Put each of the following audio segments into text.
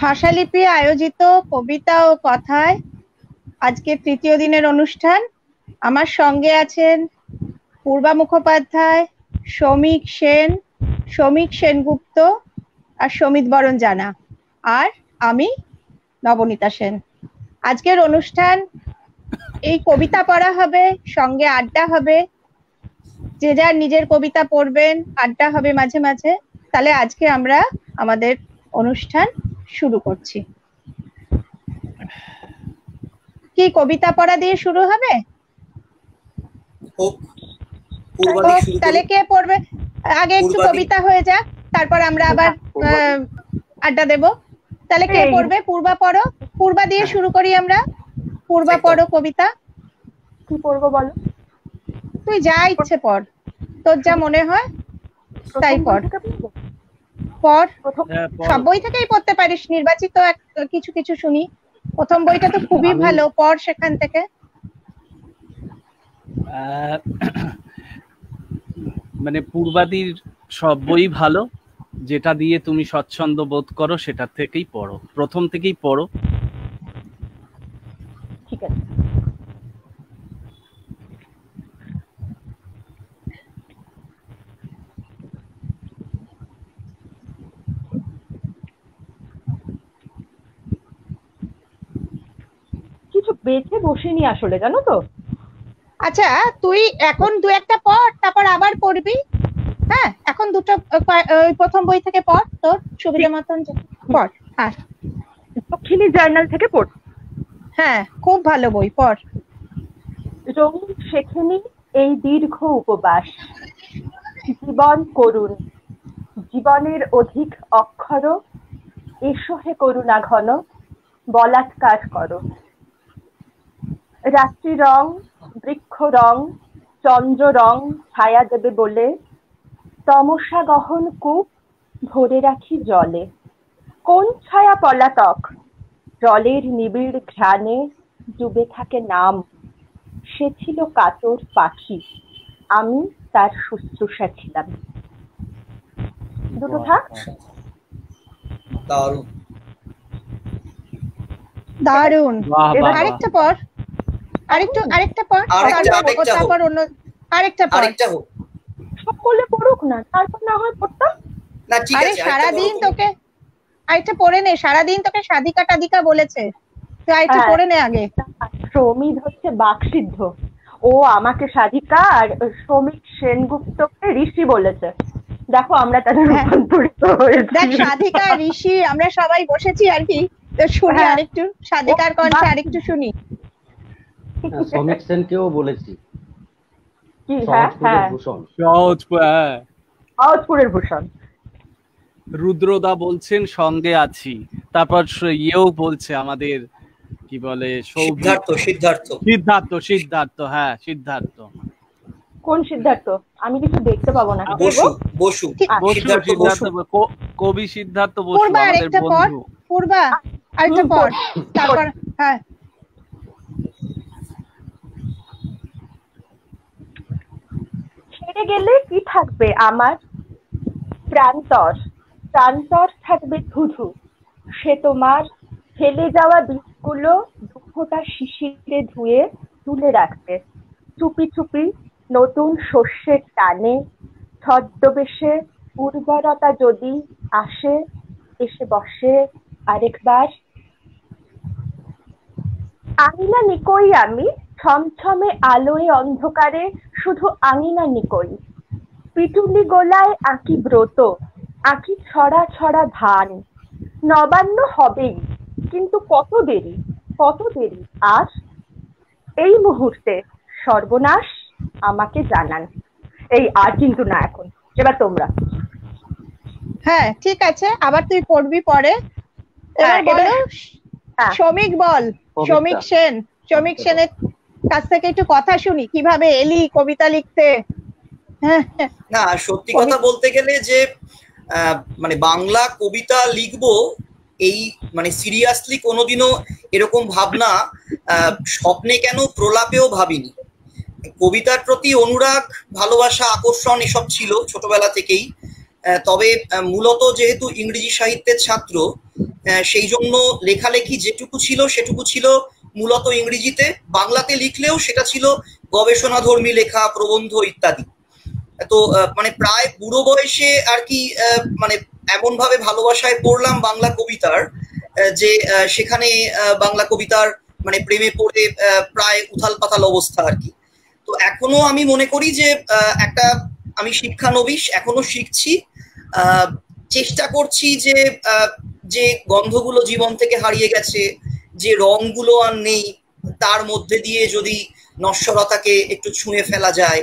ভাষালিপি আয়োজিত কবিতা ও কথায় আজকে তৃতীয় দিনের অনুষ্ঠান। আমার সঙ্গে আছেন পূর্বা মুখোপাধ্যায়, শ্রমিক সেনগুপ্ত আর সমিত বরণ জানা, আর আমি নবনীতা সেন। আজকের অনুষ্ঠান এই কবিতা পড়া হবে, সঙ্গে আড্ডা হবে, যে যার নিজের কবিতা পড়বেন, আড্ডা হবে মাঝে মাঝে। তাহলে আজকে আমরা আমাদের অনুষ্ঠান শুরু করছি। কি কবিতা পড়া দিয়ে শুরু হবে? তাহলে কে পড়বে? আগে একটু কবিতা হয়ে যাক, তারপর আমরা আবার আড্ডা দেব। তাহলে কে পড়বে? পূর্বা পড়ো। পূর্বা দিয়ে শুরু করি আমরা। পূর্বা পড়ো কবিতা। কি পড়বো বলো? তুই যা ইচ্ছে পড়, তোর যা মনে হয় তাই পড়। পড়, সব বই থেকেই পড়তে পারিস, নির্বাচিত কিছু কিছু শুনি। প্রথম বইটা তো খুবই ভালো, পড় সেখান থেকে। মানে পূর্বাদির সব বই ভালো, যেটা দিয়ে তুমি স্বচ্ছন্দ বোধ করো সেটা থেকেই পড়ো, প্রথম থেকেই পড়ো। ঠিক আছে। কিছু বেছে বসিনি আসলে, জানো তো। আচ্ছা, তুই এখন দু একটা পড়, তারপর আবার পড়বি। হ্যাঁ, এখন দুটো প্রথম বই থেকে পড়, তোর সুবিধা মতন পড়। হ্যাঁ, দক্ষিণী জার্নাল থেকে পড়। হ্যাঁ, খুব ভালো বই, পড়। রঙিন শেখেনি এই দীর্ঘ উপবাস, জীবন করুণ, জীবনের অধিক অক্ষর, এসো হে করুণা ঘন, বলাৎকার করো। রাত্রি রং, বৃক্ষ রং, চন্দ্র রং ছায়া দেবে বলে, তমসা গহন কূপ ভরে রাখি জলে। কোন ছায়া পলাতক, জলের নিবিড় ঘ্রাণে ডুবে থাকে নাম। সে ছিল কাতর পাখি, আমি তার শুশ্রূষা ছিলাম। দুটো থাক। দারুণ দারুণ। আরেকটা পড়, আরেকটা পড়, তারপর অন্য আরেকটা পড়। সকলে পড়ুক না, তারপর না হয় পড়তাম। না ঠিক আছে, সারাদিন তোকে আরেকটা পড়ে নে, সারাদিন তোকে সাধিকা টাধিকা বলেছে, তুই আরেকটা পড়ে নে আগে। শ্রমিক হচ্ছে বাকসিদ্ধ, ও আমাকে সাধিকা আর শ্রমিক সেনগুপ্তকে ঋষি বলেছে। দেখো আমরা তাদের রূপান্তরিত হয়েছি। দেখ, সাধিকা ঋষি আমরা সবাই বসেছি আর কি, শুনি আরেকটু সাধিকার কণ্ঠে আরেকটু শুনি। শ্রমিক সেনকেও বলেছি। কি? হ্যাঁ হ্যাঁ, সহজপুরের ভূষণ। রুদ্রদা বলছেন সঙ্গে আছি, তারপর ইয়েও বলছে আমাদের কি বলে সিদ্ধার্থ। হ্যাঁ, সিদ্ধার্থ। কোন সিদ্ধার্থ? আমি কিছু দেখতে পাবো না। কবি সিদ্ধার্থ বসু আমাদের বন্ধু। পূর্বা আরেকটা পড়, তারপর হ্যাঁ। ছেড়ে গেলে কি থাকবে আমার প্রান্তর, প্রান্তর থাকবে ধুধু। সে তোমার ফেলে যাওয়া বীজগুলো দুঃখটা শিশিরে ধুয়ে তুলে রাখবে। চুপি চুপি নতুন শস্যের টানে, ছদ্মবেশে উর্বরতা যদি আসে, এসে বসে আরেকবার। আঙিনা নিকই আমি, ছমছমে আলোয় অন্ধকারে শুধু আঙিনা নিকই। পিটুলি গোলায় আঁকি ব্রত, আঁকি ছড়া ছড়া ধান। নবান্ন হবেই, কিন্তু কত দেরি, কত দেরি। আর এই মুহূর্তে সর্বনাশ আমাকে জানান। এই আর কিন্তু না, এখন এবার তোমরা। হ্যাঁ ঠিক আছে, আবার তুই পড়বি পরে। এবার বলো শ্রমিক, বল শ্রমিক সেনের কাছ থেকে একটু কথা শুনি, কিভাবে এলি কবিতা লিখতে। না, সত্যি কথা বলতে গেলে যে মানে বাংলা কবিতা লিখবো এই মানে সিরিয়াসলি কোনোদিনও এরকম ভাবনা স্বপ্নে কেন প্রলাপেও ভাবিনি। কবিতার প্রতি অনুরাগ, ভালোবাসা, আকর্ষণ এসব ছিল ছোটবেলা থেকেই। তবে মূলত যেহেতু ইংরেজি সাহিত্যের ছাত্র, সেই জন্য লেখালেখি যেটুকু ছিল সেটুকু ছিল মূলত ইংরেজিতে। বাংলাতে লিখলেও সেটা ছিল গবেষণাধর্মী লেখা, প্রবন্ধ ইত্যাদি। তো মানে প্রায় বুড়ো বয়সে আর কি মানে এমন ভাবে ভালোবাসায় পড়লাম বাংলা কবিতার, যে সেখানে বাংলা কবিতার মানে প্রেমে পড়ে প্রায় উথাল পাতাল অবস্থা আর কি। তো এখনো আমি মনে করি যে আমি শিক্ষানবিশ, এখনো শিখছি, চেষ্টা করছি যে যে গন্ধগুলো জীবন থেকে হারিয়ে গেছে, যে রংগুলো আর নেই, তার মধ্যে দিয়ে যদি নশ্বরতাকে একটু ছুঁয়ে ফেলা যায়,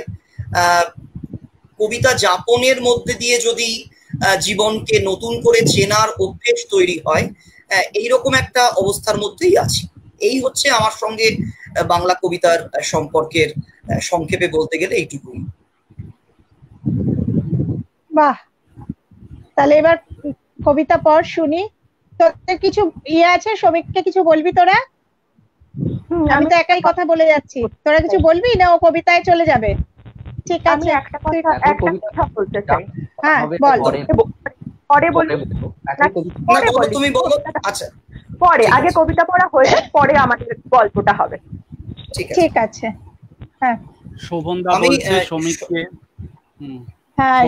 কবিতা যাপনের মধ্যে দিয়ে যদি জীবনকে নতুন করে চেনার অভ্যেস তৈরি হয়, এইরকম একটা অবস্থার মধ্যেই আছি। এই হচ্ছে আমার সঙ্গে বাংলা কবিতার সম্পর্কের সংক্ষেপে বলতে গেলে এইটুকুই। বাহ, তাহলে এবার কবিতা পড় শুনি। তোদের কিছু আছে? শ্রমিককে কিছু বলবি তোরা? আমি তো একাই কথা বলে যাচ্ছি, তোরা কিছু বলবি না ও কবিতায় চলে যাবে? ঠিক আছে, একটা কথা বলতে চাই। হ্যাঁ বল। পরে বলবো, তুমি বলো। আচ্ছা, পরে আগে কবিতা পড়া হয়ে পরে আমাদের গল্পটা হবে। ঠিক আছে। হ্যাঁ, শোভনদা বলছে শ্রমিককে। হ্যাঁ,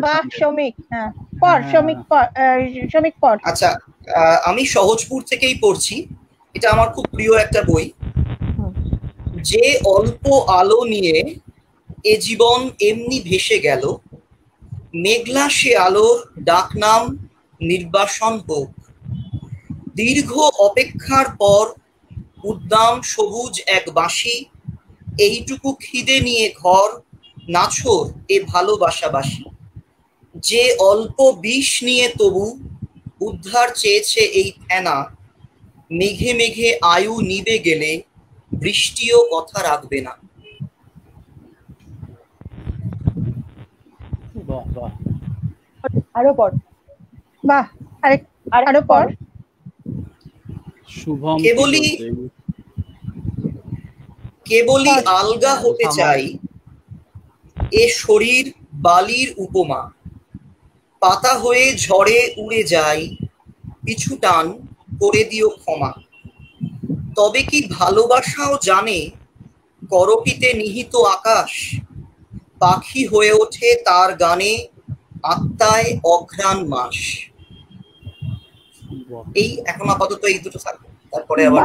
বাহ শ্রমিক, হ্যাঁ পড় শ্রমিক পড়। আচ্ছা, আমি সহজপুর থেকেই পড়ছি। এটা আমার খুব প্রিয় একটা বই। যে অল্প আলো নিয়ে এ জীবন এমনি ভেসে গেল, মেঘলা সে আলোর ডাকনাম নির্বাসন হোক। দীর্ঘ অপেক্ষার পর উদ্দাম সবুজ এক বাঁশি, এইটুকু খিদে নিয়ে ঘর নাছোর এ ভালোবাসাবাসী। যে অল্প বিষ নিয়ে তবু উদ্ধার চেয়েছে এই ফেনা, মেঘে মেঘে আয়ু নিবে গেলে বৃষ্টিও কথা রাখবে না। আরো পড়। বাহ, আরো পড়। শুভম কেবলই আলগা হতে চাই, এ শরীর বালির উপমা। পাতা হয়ে ঝড়ে উড়ে যাই, পিছু টান করে দিও ক্ষমা। তবে কি ভালোবাসাও জানে করপিতে নিহিত আকাশ, পাখি হয়ে ওঠে তার গানে আত্মায় অঘ্রাণ মাস। এই এখন আপাতত এই দুটো থাকবে, তারপরে আবার।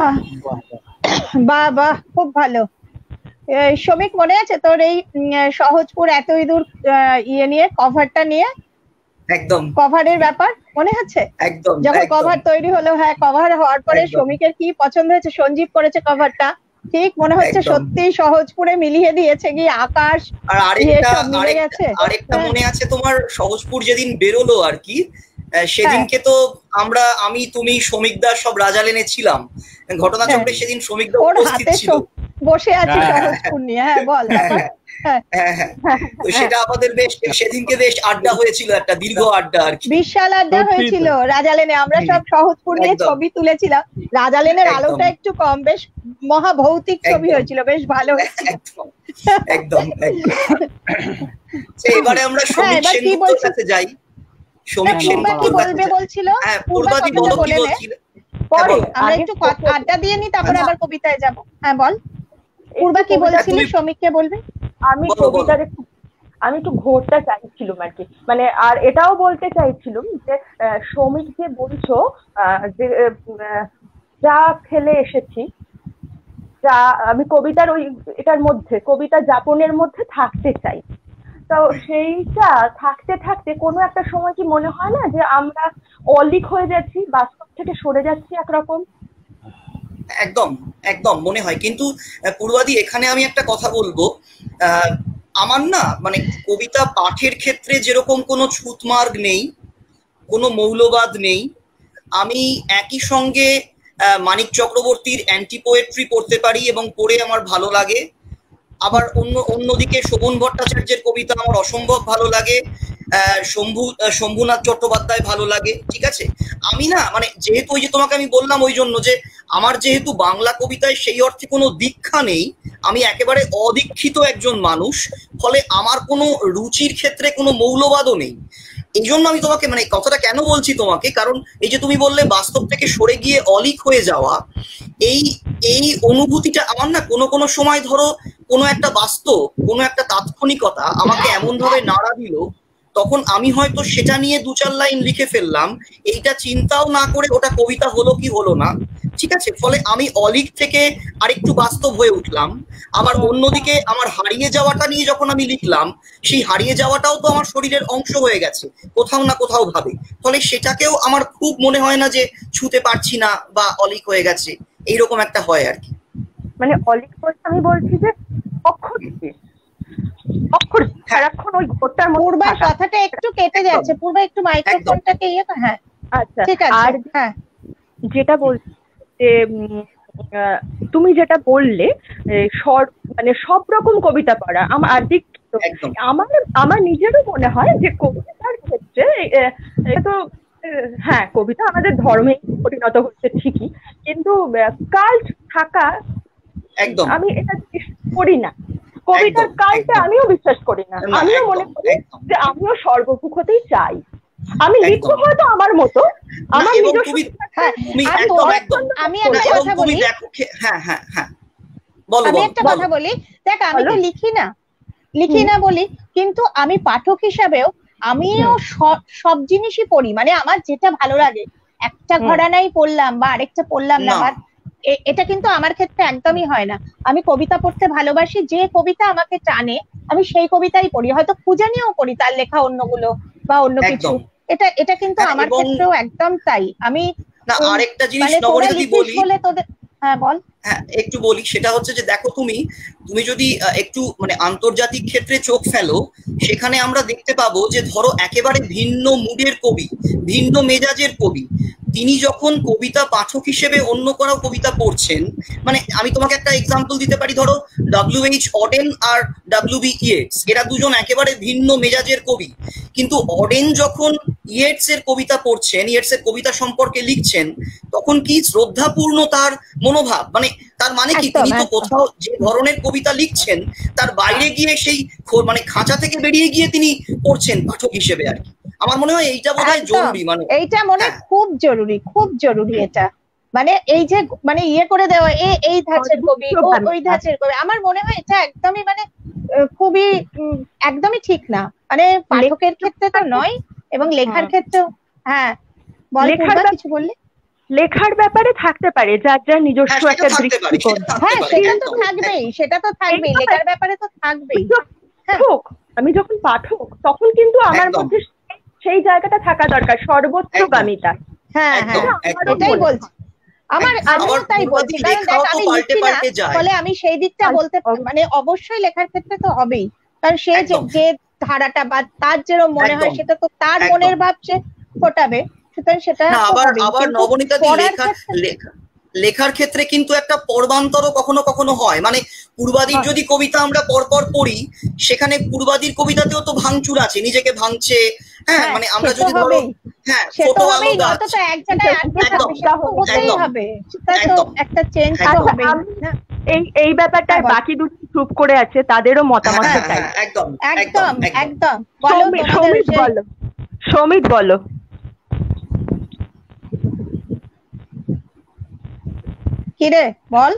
বাহ বাহ, খুব ভালো। শ্রমিক, মনে আছে তোর এই সহজপুর এতই দূর ইয়ে নিয়ে, কভারটা নিয়ে? একদম, কভারের ব্যাপার মনে আছে? একদম, যখন কভার তৈরি হলো, হ্যাঁ কভার হওয়ার পরে শ্রমিকের কি পছন্দ হয়েছে, সঞ্জীব করেছে কভারটা, ঠিক মনে হচ্ছে সত্যি সহজপুরে মিলিয়ে দিয়েছে গিয়ে আকাশ। আর আরেকটা মনে আছে তোমার, সহজপুর যেদিন বেরোলো আর কি, সেদিনকে তো আমি তুমি শ্রমিকদা সব রাজালেনে ছিলাম। ঘটনাচক্রে সেদিন শ্রমিকদা উপস্থিত ছিল, বসে আছে সহজপুর নিয়ে। হ্যাঁ বল। তো সেটা আমাদের বেশ সেদিনকে বেশ আড্ডা হয়েছিল, একটা দীর্ঘ আড্ডা আর কি, বিশাল আড্ডা হয়েছিল রাজালেনে। আমরা সব সহজপুর নিয়ে ছবি তুলেছিলাম। রাজালেনের আলোটা একটু কম, বেশ মহাভৌতিক ছবি হয়েছিল, বেশ ভালো হয়েছিল। একদম। এবারে আমরা শ্রমিক সেনগুপ্তর কাছে যাই। শ্রমিক সেনগুপ্তর কাছে বলছিল। হ্যাঁ, পূর্বাদি বলো কি বলছিলে। পরে আমরা একটু আড্ডা দিয়ে নি, তারপরে আবার কবিতায় যাব। হ্যাঁ বল, পূর্বা কি বলেছিলি? শ্রমিককে বলবি। আমি কবিতার আমি একটু ঘোরটা চাইছিলাম আর কি, মানে আর এটাও বলতে চাইছিলাম যে শ্রমিক যে বলছো যে যা ফেলে এসেছি, যা আমি কবিতার ওই এটার মধ্যে, কবিতা যাপনের মধ্যে থাকতে চাই। তো সেইটা থাকতে থাকতে কোনো একটা সময় কি মনে হয় না যে আমরা অলিক হয়ে যাচ্ছি, বাস্তব থেকে সরে যাচ্ছি একরকম? একদম একদম মনে হয়। কিন্তু পূর্বাদি, এখানে আমি একটা কথা বলবো। আমার না মানে কবিতা পাঠের ক্ষেত্রে যেরকম কোনো ছুতমার্গ নেই, কোনো মৌলবাদ নেই। আমি একই সঙ্গে মানিক চক্রবর্তীর অ্যান্টি পোয়েট্রি পড়তে পারি এবং পড়ে আমার ভালো লাগে। আবার অন্যদিকে শোভন ভট্টাচার্যের কবিতা আমার অসম্ভব ভালো লাগে, শম্ভুনাথ চট্টোপাধ্যায় ভালো লাগে। ঠিক আছে, আমি না মানে যেহেতু ওই যে তোমাকে আমি বললাম ওই জন্য যে আমার যেহেতু বাংলা কবিতায় সেই অর্থে কোনো দীক্ষা নেই, আমি একেবারে অদীক্ষিত একজন মানুষ, ফলে আমার কোনো রুচির ক্ষেত্রে কোনো মৌলবাদও নেই। এই জন্য আমি তোমাকে মানে কথাটা কেন বলছি তোমাকে, কারণ এই যে তুমি বললে বাস্তব থেকে সরে গিয়ে অলিক হয়ে যাওয়া, এই এই অনুভূতিটা আমার না কোনো কোনো সময় ধরো কোনো একটা বাস্তব, কোনো একটা তাৎক্ষণিকতা আমাকে এমন ভাবে নাড়া দিল, তখন আমি হয়তো সেটা নিয়ে 2-4 লাইন লিখে ফেললাম, এইটা চিন্তাও না করে ওটা কবিতা হলো কি হলো না, ঠিক আছে। ফলে আমি অলিক থেকে আরেকটু বাস্তব হয়ে উঠলাম। আবার অন্যদিকে আমার হারিয়ে যাওয়াটা নিয়ে যখন আমি লিখলাম, সেই হারিয়ে যাওয়াটাও তো আমার শরীরের অংশ হয়ে গেছে কোথাও না কোথাও ভাবে। ফলে সেটাকেও আমার খুব মনে হয় না যে ছুঁতে পারছি না বা অলিক হয়ে গেছে, এইরকম একটা হয় আর কি। মানে অলিক বলতে আমি বলছি যে অক্ষর অক্ষর সারাক্ষণ ওই ঘরটার মধ্যে পূর্বার থাকা। কথাটা একটু কেটে যাচ্ছে, পূর্বা একটু মাইক্রোফোনটাকে হ্যাঁ আচ্ছা, ঠিক আছে। আর হ্যাঁ যেটা বলছি যে তুমি যেটা বললে মানে সব রকম কবিতা পড়া আমার আর্থিক, আমার আমার নিজেরও মনে হয় যে কবিতার ক্ষেত্রে তো হ্যাঁ কবিতা আমাদের ধর্মে পরিণত হচ্ছে ঠিকই, কিন্তু কাল্ট থাকা আমি এটা করি না। কবিতার কাল্টে আমিও বিশ্বাস করি না। আমিও মনে করি যে আমিও সর্বভুক হতেই চাই। আমি লিখবো হয়তো আমার মতো, আমার নিজস্ব। আমি একটা কথা বলি, আমি একটা কথা বলি, দেখ আমি তো লিখি না বলি, কিন্তু আমি পাঠক হিসাবেও আমিও সব জিনিসই পড়ি, মানে আমার যেটা ভালো লাগে একটা ঘরানাই পড়লাম বা আরেকটা পড়লাম না, এটা কিন্তু আমার ক্ষেত্রে একদমই হয় না। আমি কবিতা পড়তে ভালোবাসি, যে কবিতা আমাকে টানে আমি সেই কবিতাই পড়ি, হয়তো খুঁজে নিয়েও পড়ি তার লেখা অন্যগুলো বা অন্য কিছু। এটা কিন্তু আমার ক্ষেত্রেও একদম তাই। আমি আরেকটা জিনিস নবনীতা বলি, তোদের হ্যাঁ বল। হ্যাঁ একটু বলি, সেটা হচ্ছে যে দেখো তুমি যদি একটু মানে আন্তর্জাতিক ক্ষেত্রে চোখ ফেলো, সেখানে আমরা দেখতে পাবো যে ধরো একেবারে ভিন্ন মুডের কবি, ভিন্ন মেজাজের কবি, তিনি যখন কবিতা পাঠক হিসেবে অন্য কোনো কবিতা পড়ছেন, মানে আমি তোমাকে একটা এক্সাম্পল দিতে পারি, ধরো W.H. অডেন আর W.B. ইয়েটস, এরা দুজন একেবারে ভিন্ন মেজাজের কবি, কিন্তু অডেন যখন ইয়েটস এর কবিতা পড়ছেন, ইয়েটস এর কবিতা সম্পর্কে লিখছেন, তখন কি শ্রদ্ধাপূর্ণ তার মনোভাব, মানে তার মানে কি তিনি তো কোথাও যে ধরনের কবিতা লিখছেন তার বাইরে গিয়ে সেই মানে খাঁচা থেকে বেরিয়ে গিয়ে তিনি পড়ছেন পাঠক হিসেবে আর কি। আমার মনে হয় এইটা বোধহয় জরুরি, মানে এইটা মনে খুব জরুরি এটা, মানে এই যে মানে ইয়ে করে দেওয়া এই ধাঁচের কবি ওই ধাঁচের কবি, আমার মনে হয় এটা একদমই মানে খুবই একদমই ঠিক না, মানে পাঠকের ক্ষেত্রে তো নয় এবং লেখার ক্ষেত্রেও। হ্যাঁ বল, কিছু বললে? লেখার ব্যাপারে থাকতে পারে যার যার নিজস্ব একটা দৃষ্টিকোণ, হ্যাঁ সেটা তো থাকবেই, লেখার ব্যাপারে তো থাকবেই। আমি যখন পাঠক তখন কিন্তু আমার মধ্যে সেই জায়গাটা থাকা দরকার, সর্বোচ্চগামিতা। হ্যাঁ এটাই বলছি, আমিও তাই বলছি, কারণ দেখ আমি লিখি না বলে আমি সেই দিকটা বলতে, মানে অবশ্যই লেখার ক্ষেত্রে তো হবেই, কারণ সে যে ধারাটা বা তার যেরকম মনে হয় সেটা তো তার মনের ভাব সে ফোটাবে, সুতরাং সেটা আবার নবনীতা লেখার ক্ষেত্রে কিন্তু একটা পর্বান্তরও কখনো কখনো হয়, মানে পূর্বাদির যদি কবিতা আমরা পরপর পড়ি, সেখানে পূর্বাদির কবিতাতেও তো ভাঙচুর আছে, নিজেকে ভাঙছে, হ্যাঁ মানে আমরা যদি ধরো হ্যাঁ ছোট আলো গাছ, একটা চেঞ্জ হবে। এই ব্যাপারটা বাকি দুটো চুপ করে আছে, তাদেরও মতামত চাই। একদম একদম একদম। সমিত বলো। কিরে বল।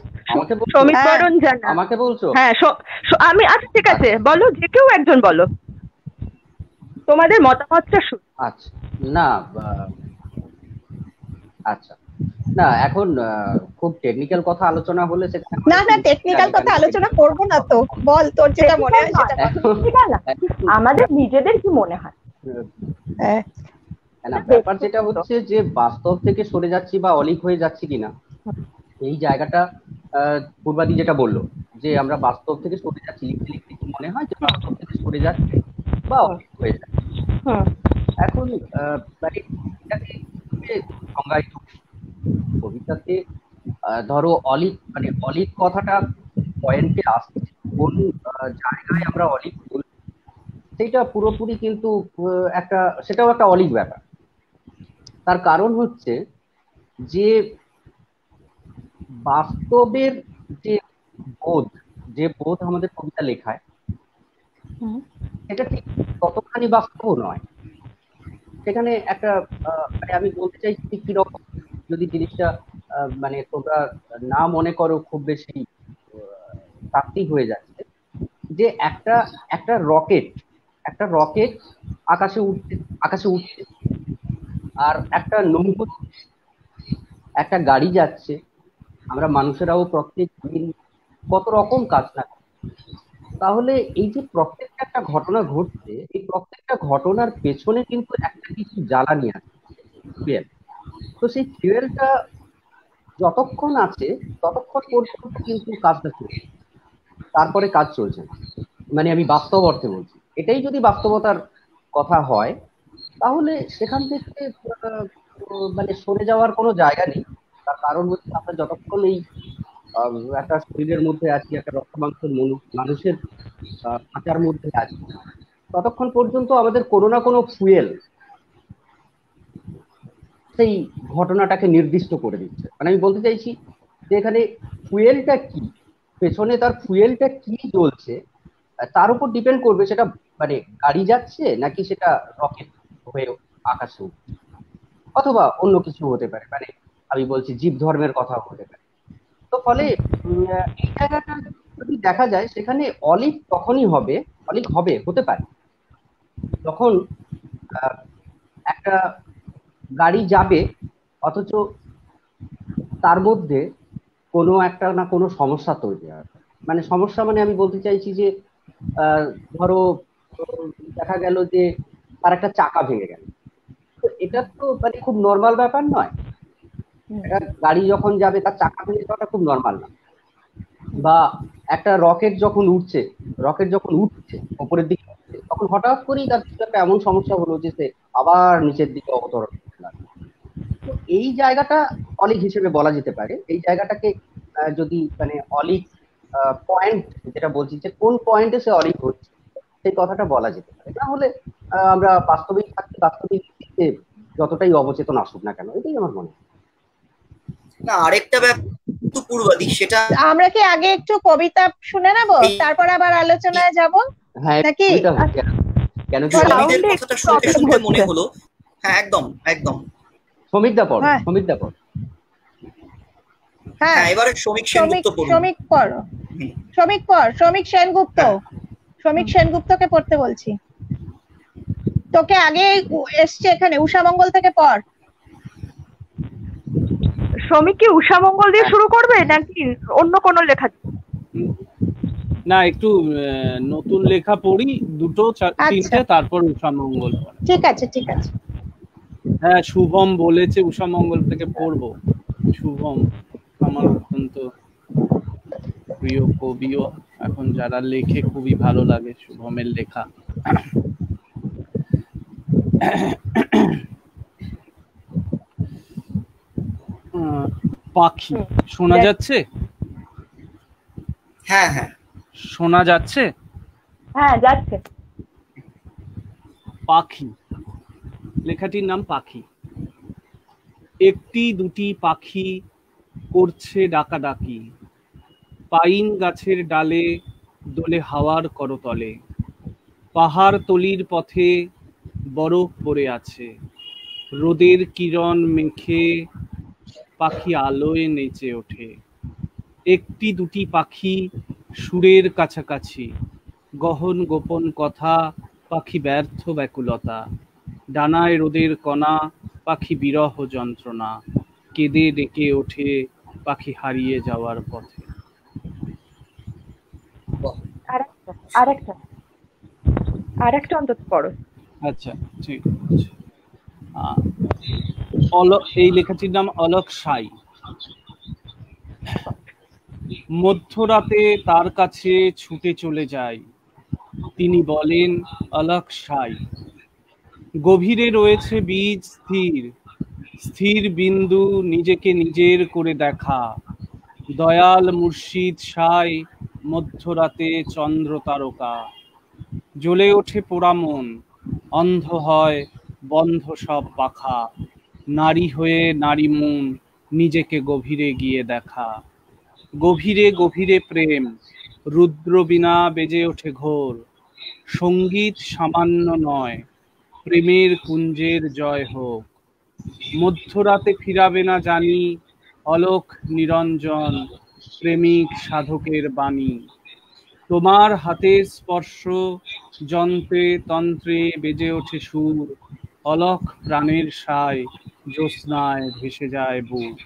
সমিত বরণ জানা আমাকে বলছো? হ্যাঁ আমি, আচ্ছা ঠিক আছে বলো, যে কেউ একজন বলো, তোমাদের মতামতটা শুন। আচ্ছা না আচ্ছা না, এখন খুব টেকনিক্যাল কথা আলোচনা হলে সেখানে না টেকনিক্যাল কথা আলোচনা করব না, তো বল তোর যেটা মনে হয় সেটা। আমাদের নিজেদের কি মনে হয়? না ব্যাপার যেটা হচ্ছে যে বাস্তব থেকে সরে যাচ্ছি বা অলিক হয়ে যাচ্ছি কিনা, এই জায়গাটা পূর্বাদি যেটা বললো যে আমরা বাস্তব থেকে সরে যাচ্ছি, লিখতে লিখতে কি মনে হয় যে বাস্তব থেকে সরে যাচ্ছি বা অলিক হয়ে যাচ্ছে। এখন সংজ্ঞায়িত কবিতাতে ধরো অলিক, মানে অলিক কথাটা পয়েন্টে আসছে, কোন জায়গায় আমরা অলিক বলছি সেইটা পুরোপুরি কিন্তু সেটাও একটা অলিক ব্যাপার। তার কারণ হচ্ছে যে বাস্তবের যে বোধ আমাদের কবিতা লেখায় সেটা ঠিক ততখানি বাস্তব নয়। সেখানে একটা মানে আমি বলতে চাইছি কিরকম, যদি জিনিসটা মানে তোমরা না মনে করো খুব বেশি তাত্ত্বিক হয়ে যাচ্ছে, যে একটা একটা রকেট আকাশে উঠছে, আর একটা নৌকো, একটা গাড়ি যাচ্ছে। আমরা মানুষেরাও প্রত্যেক দিন কত রকম কাজ না করি। তাহলে এই যে প্রত্যেকটা একটা ঘটনা ঘটছে, এই প্রত্যেকটা ঘটনার পেছনে কিন্তু একটা কিছু জ্বালানি আছে, ফুয়েল। তো সেই ফুয়েলটা যতক্ষণ আছে ততক্ষণ পর্যন্ত কিন্তু কাজটা চলছে, তারপরে কাজ চলছে না। মানে আমি বাস্তব অর্থে বলছি, এটাই যদি বাস্তবতার কথা হয়, তাহলে সেখান থেকে মানে সরে যাওয়ার কোনো জায়গা নেই। তার কারণ হচ্ছে আমরা যতক্ষণ এই একটা শরীরের মধ্যে আছি, একটা রক্ত মাংসের মানুষের খাঁচার মধ্যে আছি, ততক্ষণ পর্যন্ত আমাদের কোনো না কোনো ফুয়েল সেই ঘটনাটাকে নির্দিষ্ট করে দিচ্ছে। মানে আমি বলতে চাইছি যে এখানে ফুয়েলটা কি, পেছনে তার ফুয়েলটা কি জ্বলছে, তার উপর ডিপেন্ড করবে সেটা মানে গাড়ি যাচ্ছে নাকি সেটা রকেট হয়ে আকাশে উঠছে, অথবা অন্য কিছু হতে পারে। মানে আমি বলছি জীব ধর্মের কথা হতে পারে। তো ফলে এই জায়গাটা যদি দেখা যায়, সেখানে অলিক তখনই হবে, হতে পারে যখন একটা গাড়ি যাবে, অথচ তার মধ্যে কোনো একটা না কোনো সমস্যা তৈরি হয়। মানে সমস্যা মানে আমি বলতে চাইছি যে ধরো দেখা গেল যে তার একটা চাকা ভেঙে গেল। তো এটা তো মানে খুব নর্মাল ব্যাপার নয়। একটা গাড়ি যখন যাবে তার চাকা ভেঙে যাওয়াটা খুব নর্মাল না। বা একটা রকেট যখন উঠছে উপরের দিকে উঠছে, তখন হঠাৎ করেই তার একটা এমন সমস্যা হলো যে সে আবার নিচের দিকে অবতরণ করতে লাগলো। তো এই জায়গাটা অলিক হিসেবে বলা যেতে পারে। এই জায়গাটাকে যদি মানে অলিক পয়েন্ট যেটা বলছি, যে কোন পয়েন্টে সে অলিক হচ্ছে, সেই কথাটা বলা যেতে পারে। তাহলে আমরা বাস্তবিক যতটাই অবচেতন আসুক না কেন, এটাই আমার মনে হয়। না, আরেকটা ব্যাপার পূর্বাদি, সেটা আমরা কি আগে একটু কবিতা শুনে নেব, তারপর আবার আলোচনায় যাব নাকি? কেন কি সমিতের কথাটা শুনতে শুনতে মনে হলো, হ্যাঁ একদম একদম সমিতদা পড়। হ্যাঁ, এবারে শ্রমিক সেনগুপ্ত পড়ুন। শ্রমিক সেনগুপ্ত, শ্রমিক সেনগুপ্তকে পড়তে বলছি। তোকে আগে এসছে এখানে, উষামঙ্গল থেকে পড়। শ্রমিক কি উষামঙ্গল দিয়ে শুরু করবে নাকি অন্য কোনো লেখা? না, একটু নতুন লেখা পড়ি, দুটো তিনটে, তারপর উষামঙ্গল। ঠিক আছে। হ্যাঁ, শুভম বলেছে উষামঙ্গল থেকে পড়বো। শুভম আমার অত্যন্ত প্রিয় কবিও, এখন যারা লেখে খুবই ভালো লাগে শুভমের লেখা। পাখি শোনা যাচ্ছে? হ্যাঁ হ্যাঁ শোনা যাচ্ছে? হ্যাঁ যাচ্ছে। পাখি, লেখাটির নাম পাখি। একটি দুটি পাখি করছে ডাকাডাকি, পাইন গাছের ডালে দোলে হাওয়ার করতলে, পাহাড় তলির পথে বরফ পড়ে আছে, রোদের কিরণ মেখে পাখি আলোয় নেচে ওঠে। একটি দুটি পাখি সুরের কাছাকাছি, গহন গোপন কথা, পাখি ব্যর্থ ব্যাকুলতা, ডানায় রোদের কণা, পাখি বিরহ যন্ত্রণা, কেঁদে ডেকে ওঠে পাখি হারিয়ে যাওয়ার পথে। আরেকটা অন্তত পড়ো। আচ্ছা, ঠিক আছে। এই লেখাটির নাম অলক সাই। মধ্যরাতে তার কাছে ছুটে চলে যায়, তিনি বলেন অলক সাই। গভীরে রয়েছে বীজ স্থির, স্থির বিন্দু নিজেকে নিজের করে দেখা। দয়াল মুর্শিদ সাই, মধ্যরাতে চন্দ্র তারকা। জ্বলে ওঠে পোড়া মন, অন্ধ হয় বন্ধ সব পাখা। নারী হয়ে নারী মন, নিজেকে গভীরে গিয়ে দেখা। গভীরে গভীরে প্রেম, রুদ্র বিনা বেজে ওঠে ঘোর। সঙ্গীত সামান্য নয়, প্রেমের কুঞ্জের জয় হোক। মধ্যরাতে ফিরাবে না জানি, অলোক নিরঞ্জন প্রেমিক সাধকের বাণী। তোমার হাতের স্পর্শ যন্ত্রে তন্ত্রে বেজে ওঠে সুর, অলক প্রাণের সায় জ্যোৎস্নায় ভেসে যায় বুক।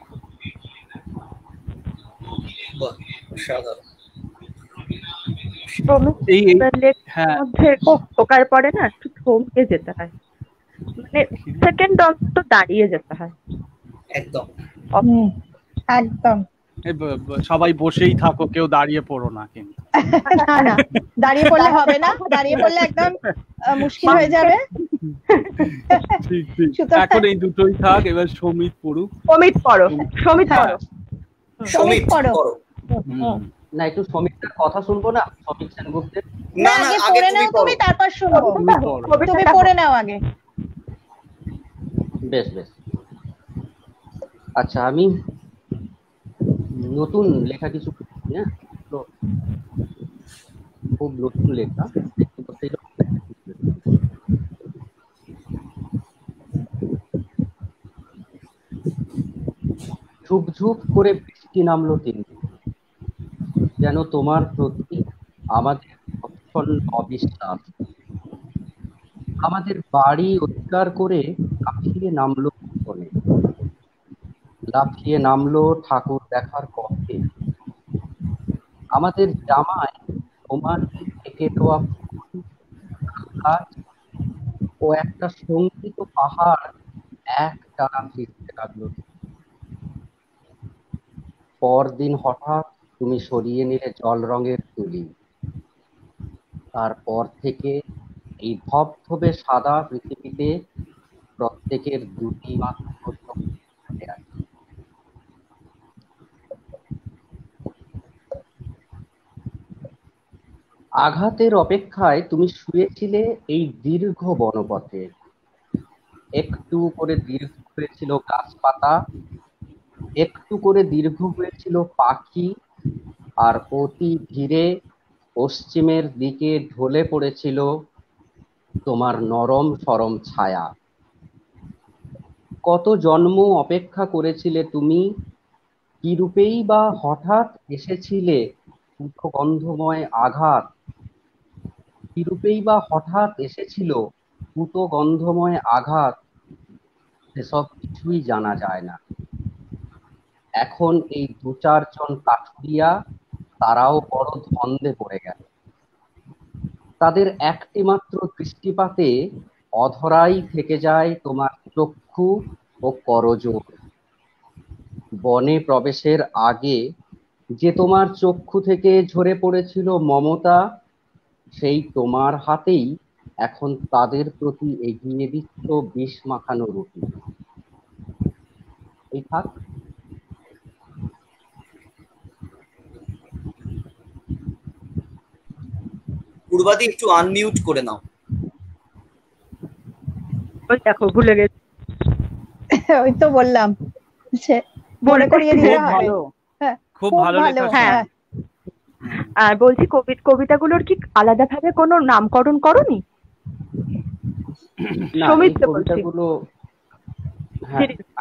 বাহ, অসাধারণ। মধ্যে ঢোকার পরে না একটু থমকে যেতে হয়, মানে সেকেন্ড অন্তত দাঁড়িয়ে যেতে হয়। একদম একদম। সবাই বসেই থাকো, কেউ দাঁড়িয়ে পড়ো না কিন্তু। না না, দাঁড়িয়ে পড়লে হবে না, দাঁড়িয়ে পড়লে একদম মুশকিল হয়ে যাবে। ঠিক ঠিক, এখন এই দুটোই থাক। এবার সমিত পড়ুক। সমিত পড়ো, সমিত পড়ো, সমিত পড়ো। না, একটু সমিতটার কথা শুনবো না, সমিত সেনগুপ্তের। না, আগে পড়ে নাও তুমি, তারপর শুনবো। তুমি পড়ে নাও আগে। বেশ বেশ। আচ্ছা, আমি নতুন লেখা কিছু, হ্যাঁ, তো খুব নতুন লেখা। ঝুপ ঝুপ করে বৃষ্টি নামলো তিন দিন, যেন তোমার প্রতি আমাদের অবিশ্বাস। আমাদের বাড়ি অধিকার করে লাফিয়ে নামলো উঠোনে, লাফিয়ে নামলো ঠাকুর দেখার পথে। আমাদের জামায় তোমার থেকে দেওয়া গাছ ও একটা সঙ্গীত পাহাড় এক টানা ফিরতে লাগলো। পরদিন হঠাৎ তুমি সরিয়ে নিলে জল রঙের তুলি। তারপর থেকে এই ধবধবে সাদা পৃথিবীতে প্রত্যেকের দুটি মাত্র আঘাতের অপেক্ষায় তুমি শুয়েছিলে এই দীর্ঘ বনপথে। একটু করে দীর্ঘ হয়েছিল গাছপাতা, একটু করে দীর্ঘ হয়েছিল পাখি, আর অতি ধীরে পশ্চিমের দিকে ঢলে পড়েছিল তোমার নরম সরম ছায়া। কত জন্ম অপেক্ষা করেছিলে তুমি, কি রূপেই বা হঠাৎ এসেছিলে গন্ধময় আঘাত, কি রূপেই বা হঠাৎ এসেছিল পুত গন্ধময় আঘাত, সেসব কিছুই জানা যায় না। এখন এই দু চারজন কাঠুরিয়া, তারাও বড় ধন্দে পড়ে গেল। তাদের একটি মাত্র দৃষ্টিপাতে অধরাই থেকে যায় তোমার চক্ষু ও করজোড়। বনে প্রবেশের আগে যে তোমার চক্ষু থেকে ঝরে পড়েছিল মমতা, সেই তোমার হাতেই এখন তাদের প্রতি এগিয়ে দিচ্ছ বিষ মাখানো রুটি। এই থাক। পূর্বাদি একটু আনমিউট করে নাও। ওই দেখো ভুলে গেছি। ওই তো বললাম, মনে করিয়ে দিলে হবে। খুব ভালো লেখা। হ্যাঁ, আর বলছি কবিতাগুলোর কি আলাদাভাবে কোনো নামকরণ করনি? না, কবিতাগুলো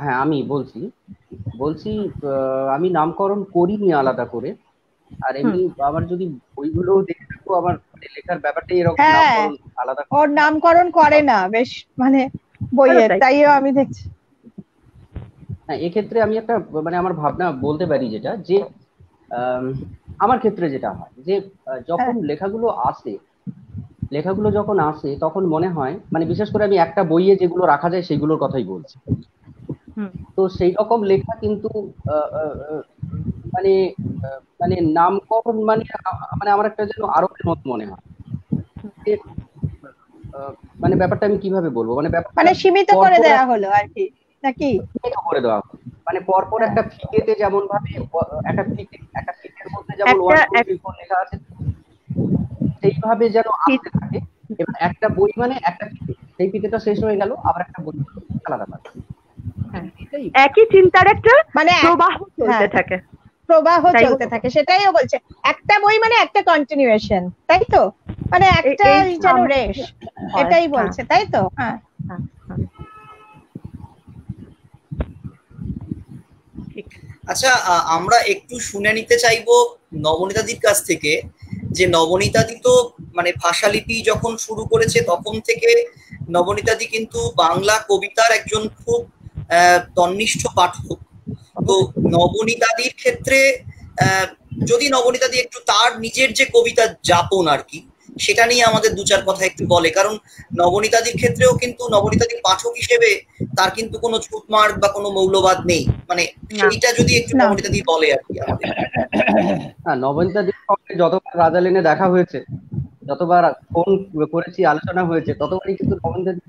হ্যাঁ আমি বলছি আমি নামকরণ করিনি আলাদা করে। আর এমনি আমার যদি বইগুলো দেখে থাকো, আমার লেখার ব্যাপারটাই এরকম, নামকরণ আলাদা ওর নামকরণ করে না বেশ, মানে বইয়ের, তাইও আমি দেখছি। হ্যাঁ, এক্ষেত্রে আমি একটা মানে আমার ভাবনা বলতে পারি, যেটা যে আমার ক্ষেত্রে যেটা হয় যে যখন লেখাগুলো যখন আসে তখন মনে হয়, মানে বিশেষ করে আমি একটা বইয়ে যেগুলো রাখা যায় সেগুলোর কথাই বলছি। তো সেই রকম লেখা কিন্তু মানে মানে নামকরণ মানে আমার একটা যেন আরোপের মতো মনে হয়। মানে ব্যাপারটা আমি কিভাবে বলবো, মানে সীমিত করে দেওয়া হলো আর কি, নাকি সীমিত করে দেওয়া হলো, মানে পরপর একটা ফিতেতে যেমন ভাবে একটা ফিতের মধ্যে যেমন 1 2 3 4 লেখা আছে, সেইভাবে যেন আসতে থাকে। এবার একটা বই মানে একটা ফিতে, সেই ফিতেটা শেষ হয়ে গেল, আবার একটা বই আলাদা পাবে। একই চিন্তার একটা মানে প্রবাহ চলতে থাকে, সেটাইও বলছে। একটা বই মানে একটা কন্টিনিউয়েশন, তাই তো, মানে একটা যেন রেশ, এটাই বলছে, তাই তো। হ্যাঁ, আচ্ছা, আমরা একটু শুনে নিতে চাইবো নবনীতাদির কাছ থেকে যে নবনীতাদি তো মানে ভাষালিপি যখন শুরু করেছে তখন থেকে নবনীতাদি কিন্তু বাংলা কবিতার একজন খুব তন্নিষ্ঠ পাঠক। তো নবনীতাদির ক্ষেত্রে যদি নবনীতাদি একটু তার নিজের যে কবিতা যাপন আর কি সেটা নিয়ে আমাদের দু চার কথা একটু বলে, কারণ নবনীতাদির ক্ষেত্রেও কিন্তু নবনীতাদির পাঠক হিসেবে তার কিন্তু কোনো ছুটমার্ক বা কোনো মৌলবাদ নেই, মানে সেইটা যদি একটু নবনীতাদি বলে আর কি আমাদের। হ্যাঁ, নবনীতাদির সঙ্গে যতবার রাজা লেনে দেখা হয়েছে, যতবার ফোন করেছি, আলোচনা হয়েছে, ততবারই কিন্তু নবনীতাদির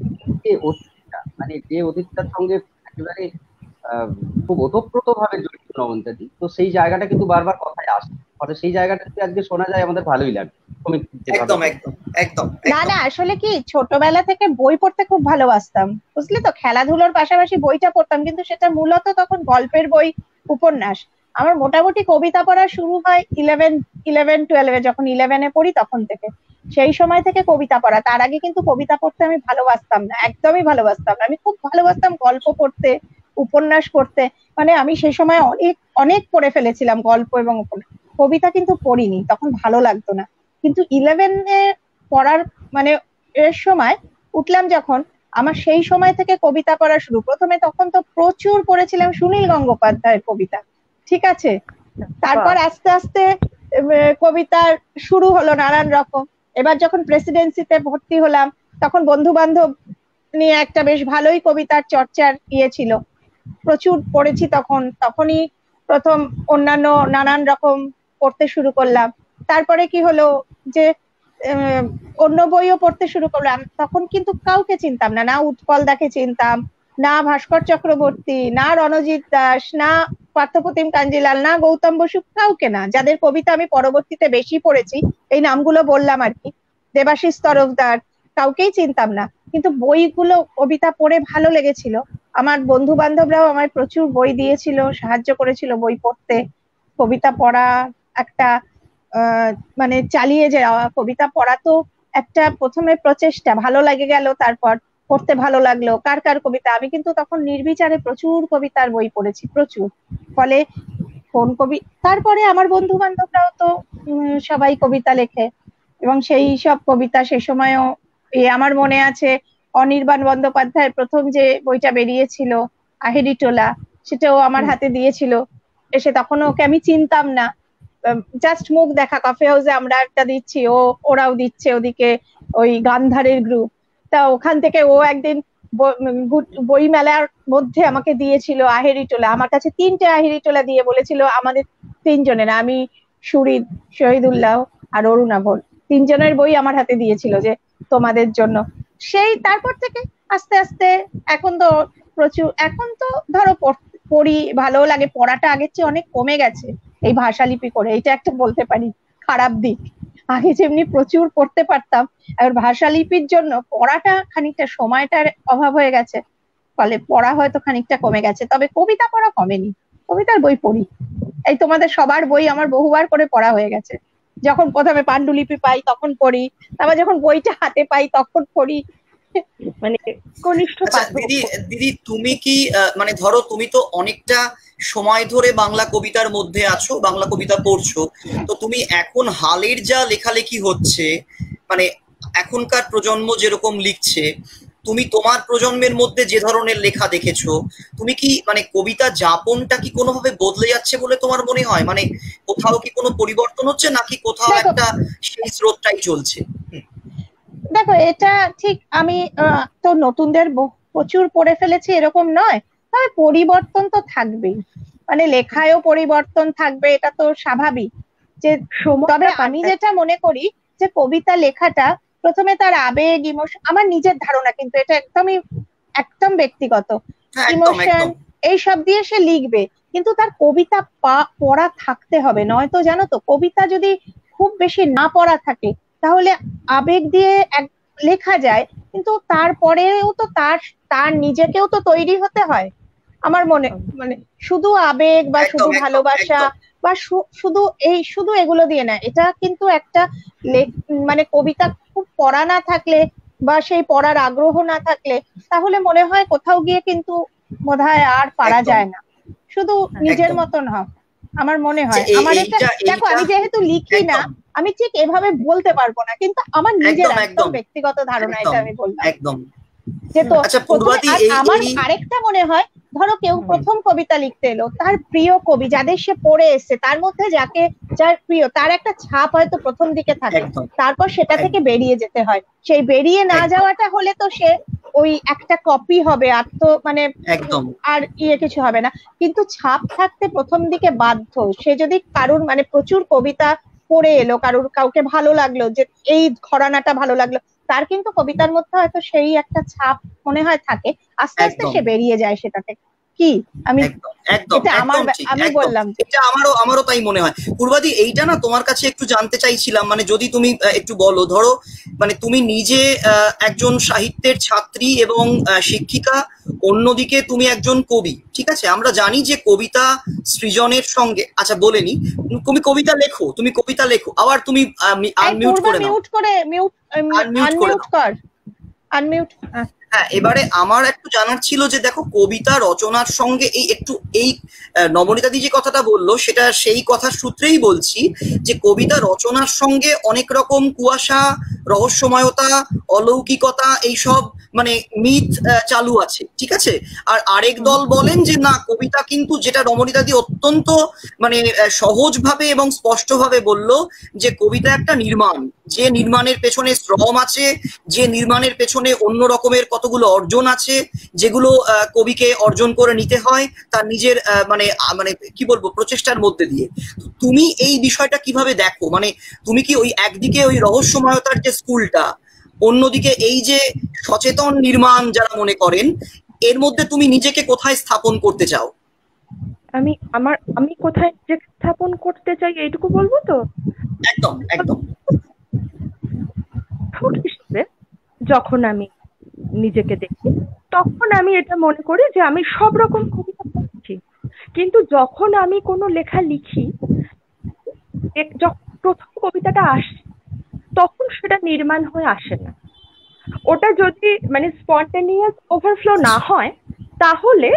অতীতটা, মানে যে অতীতটার সঙ্গে একেবারে খুব ওতপ্রোত ভাবে জড়িত নবনীতাদি, তো সেই জায়গাটা কিন্তু বারবার কথায় আসে। ফলে সেই জায়গাটা যদি আজকে শোনা যায় আমাদের ভালোই লাগে। একদম একদম একদম। না না, আসলে কি ছোটবেলা থেকে বই পড়তে খুব ভালোবাসতাম, বুঝলি তো, খেলাধুলোর পাশাপাশি বইটা পড়তাম, কিন্তু সেটা মূলত তখন গল্পের বই, উপন্যাস। আমার মোটামুটি কবিতা পড়া শুরু হয় 11-12 যখন 11-এ পড়ি তখন থেকে। সেই সময় থেকে কবিতা পড়া, তার আগে কিন্তু কবিতা পড়তে আমি ভালোবাসতাম না, একদমই ভালোবাসতাম না। আমি খুব ভালোবাসতাম গল্প পড়তে, উপন্যাস পড়তে, মানে আমি সেই সময় অনেক অনেক পড়ে ফেলেছিলাম গল্প এবং উপন্যাস। কবিতা কিন্তু পড়িনি, তখন ভালো লাগতো না। কিন্তু 11-এ পড়ার মানে এর সময় উঠলাম যখন, আমার সেই সময় থেকে কবিতা পড়া শুরু। প্রথমে তখন তো প্রচুর পড়েছিলাম সুনীল গঙ্গোপাধ্যায়ের কবিতা, ঠিক আছে। তারপর আস্তে আস্তে কবিতা শুরু হলো নানান রকম। এবার যখন প্রেসিডেন্সিতে ভর্তি হলাম তখন বন্ধু বান্ধব নিয়ে একটা বেশ ভালোই কবিতার চর্চার ইয়ে ছিল, প্রচুর পড়েছি। তখনই প্রথম অন্যান্য নানান রকম পড়তে শুরু করলাম। তারপরে কি হলো যে অন্য বইও পড়তে শুরু করলাম। তখন কিন্তু কাউকে চিনতাম না, না উৎপল দাকে চিনতাম, না ভাস্কর চক্রবর্তী, না রণজিৎ দাস, না পার্থপ্রতিম কাঞ্জিলাল, না গৌতম বসু, কাউকে না। যাদের কবিতা আমি পরবর্তীতে বেশি পড়েছি, এই নামগুলো বললাম আর কি, দেবাশিস তরফদার, কাউকেই চিনতাম না। কিন্তু বইগুলো, কবিতা পড়ে ভালো লেগেছিল। আমার বন্ধু বান্ধবরাও আমায় প্রচুর বই দিয়েছিল, সাহায্য করেছিল বই পড়তে। কবিতা পড়া একটা মানে চালিয়ে যাওয়া। কবিতা পড়া তো একটা প্রথমে প্রচেষ্টা, ভালো লাগে গেল, তারপর পড়তে ভালো লাগলো। কার কার কবিতা, আমি কিন্তু তখন নির্বিচারে প্রচুর কবিতার বই পড়েছি, প্রচুর। ফলে কোন কবি, তারপরে আমার বন্ধু বান্ধবরাও তো সবাই কবিতা লেখে, এবং সেই সব কবিতা সে সময়ও আমার মনে আছে অনির্বাণ বন্দ্যোপাধ্যায়ের প্রথম যে বইটা বেরিয়েছিল আহেরি টোলা, সেটাও আমার হাতে দিয়েছিল এসে। তখন ওকে আমি চিনতাম না, জাস্ট মুখ দেখা, কফি হাউসে আমরা একটা দিচ্ছি, ওরাও দিচ্ছে ওদিকে, ওই গান্ধারের গ্রুপ। তা ওখান থেকে ও একদিন বই মেলার মধ্যে আমাকে দিয়েছিল আহেরি টোলা। আমার কাছে 3টে আহেরি টোলা দিয়ে বলেছিল আমাদের 3জনের, আমি, সুরিদ, শহীদুল্লাহ আর অরুণাভর, 3জনের বই আমার হাতে দিয়েছিল যে তোমাদের জন্য। সেই তারপর থেকে আস্তে আস্তে এখন তো প্রচুর, এখন তো ধরো পড়ি, ভালো লাগে। পড়াটা আগের চেয়ে অনেক কমে গেছে এই ভাষালিপি করে, এটা একটা বলতে পারি খারাপ দিক। আগে যেমনি প্রচুর পড়তে পারতাম, এবার ভাষালিপির জন্য পড়াটা খানিকটা, সময়টার অভাব হয়ে গেছে, ফলে পড়া হয়তো খানিকটা কমে গেছে। তবে কবিতা পড়া কমেনি, কবিতার বই পড়ি। এই তোমাদের সবার বই আমার বহুবার করে পড়া হয়ে গেছে। যখন প্রথমে পাণ্ডুলিপি পাই তখন পড়ি, তারপর যখন বইটা হাতে পাই তখন পড়ি, মানে কনিষ্ঠ। দিদি তুমি কি মানে ধরো তুমি তো অনেকটা সময় ধরে বাংলা কবিতার মধ্যে আছো, বাংলা কবিতা পড়ছো, তো তুমি এখন হালের যা লেখালেখি হচ্ছে, মানে এখনকার প্রজন্ম যেরকম লিখছে, তুমি তোমার প্রজন্মের মধ্যে যে ধরনের লেখা দেখেছো, তুমি কি মানে কবিতা যাপনটা কি কোনোভাবে বদলে যাচ্ছে বলে তোমার মনে হয়? মানে কোথাও কি কোনো পরিবর্তন হচ্ছে নাকি কোথাও একটা সেই স্রোতটাই চলছে? দেখো, এটা ঠিক, আমি তো নতুনদের প্রচুর পড়ে ফেলেছি এরকম নয়, তবে পরিবর্তন তো থাকবেই, মানে লেখায়ও পরিবর্তন থাকবে, এটা তো স্বাভাবিক। যে তবে আমি যেটা মনে করি যে কবিতা লেখাটা প্রথমে তার আবেগ, ইমোশন, আমার নিজের ধারণা, কিন্তু এটা একদম ব্যক্তিগত, ইমোশন এইসব দিয়ে সে লিখবে, কিন্তু তার কবিতা পড়া থাকতে হবে। নয়তো জানো তো, কবিতা যদি খুব বেশি না পড়া থাকে তাহলে আবেগ দিয়ে লেখা যায়, কিন্তু তারপরেও তো তার নিজেকেও তো তৈরি হতে হয়। আমার মানে শুধু আবেগ বা শুধু ভালোবাসা বা শুধু এগুলো দিয়ে না, এটা কিন্তু একটা মানে কবিতা খুব পড়া না থাকলে বা সেই পড়ার আগ্রহ না থাকলে, তাহলে মনে হয় কোথাও গিয়ে কিন্তু বোধহয় আর পারা যায় না। শুধু নিজের একদম। মতন হ, আমার মনে হয়। যে আমার এটা দেখো, আমি যেহেতু লিখি না, একদম আমি ঠিক এভাবে বলতে পারবো না, কিন্তু আমার নিজের একদম একদম একদম ব্যক্তিগত ধারণা এটা একদম আমি বললাম। একদম। যে তো আচ্ছা প্রথমে, পূর্বাদি, আর আমার আরেকটা মনে হয়, ধরো কেউ প্রথম কবিতা লিখতে এলো, তার প্রিয় কবি যাদের সে পড়ে এসছে, তার মধ্যে যার প্রিয়, তার একটা ছাপ হয়তো প্রথম দিকে থাকে, একদম তারপর সেটা থেকে বেরিয়ে যেতে হয়। সেই বেরিয়ে না একদম। যাওয়াটা হলে তো সে ওই একটা কপি হবে, আর তো মানে একদম আর কিছু হবে না। কিন্তু ছাপ থাকতে প্রথম দিকে বাধ্য। সে যদি কারুর মানে প্রচুর কবিতা পড়ে এলো, কাউকে ভালো লাগলো, যে এই ঘরানাটা ভালো লাগলো, তার কিন্তু কবিতার মধ্যে হয়তো সেই একটা ছাপ মনে হয় থাকে, আস্তে আস্তে সে বেরিয়ে যায় সেটা থেকে। কি আমি একদম একদম এটা আমার একদম ঠিক, আমি একদম। বললাম এটা আমারও তাই মনে হয়। পূর্বাদি, এইটা না তোমার কাছে একটু জানতে চাইছিলাম, মানে যদি তুমি একটু বলো, ধরো মানে তুমি নিজে একজন সাহিত্যের ছাত্রী এবং শিক্ষিকা, অন্যদিকে তুমি একজন কবি, ঠিক আছে? আমরা জানি যে কবিতা সৃজনের সঙ্গে, আচ্ছা বলেনি, তুমি কবিতা লেখো, আবার তুমি আনমিউট করে নাও, আনমিউট কর, আনমিউট। হ্যাঁ, এবারে আমার একটু জানার ছিল যে দেখো, কবিতা রচনার সঙ্গে এই নবনীতাদি যে কথাটা বললো, সেটা সেই কথার সূত্রেই বলছি, যে কবিতা রচনার সঙ্গে অনেক রকম কুয়াশা, রহস্যময়তা, অলৌকিকতা, এইসব মানে মিথ চালু আছে, ঠিক আছে? আর আরেক দল বলেন যে না, কবিতা কিন্তু, যেটা রমণীদাদি অত্যন্ত মানে সহজভাবে এবং স্পষ্টভাবে বলল, যে কবিতা একটা নির্মাণ, যে নির্মাণের পেছনে শ্রম আছে, যে নির্মাণের পেছনে অন্য রকমের কতগুলো অর্জন আছে, যেগুলো কবিকে অর্জন করে নিতে হয় তার নিজের মানে মানে কি বলবো, প্রচেষ্টার মধ্যে দিয়ে। তুমি এই বিষয়টা কিভাবে দেখো? মানে তুমি কি ওই একদিকে ওই রহস্যময়তার যে স্কুলটা, অন্যদিকে এই যে সচেতন নির্মাণ যারা মনে করেন, এর মধ্যে তুমি নিজেকে কোথায় স্থাপন করতে চাও? আমি কোথায় নিজেকে স্থাপন করতে চাই এইটুকু বলবো তো? একদম একদম। হিসেবে যখন আমি নিজেকে দেখি, তখন আমি এটা মনে করি যে আমি সব রকম কবিতা পড়ছি, কিন্তু যখন আমি কোনো লেখা লিখি, যখন প্রথম কবিতাটা আসে, তখন সেটা নির্মাণ হয়ে আসে না। ওটা যদি মানে স্পন্টেনিয়াস ওভারফ্লো না হয়, তাহলে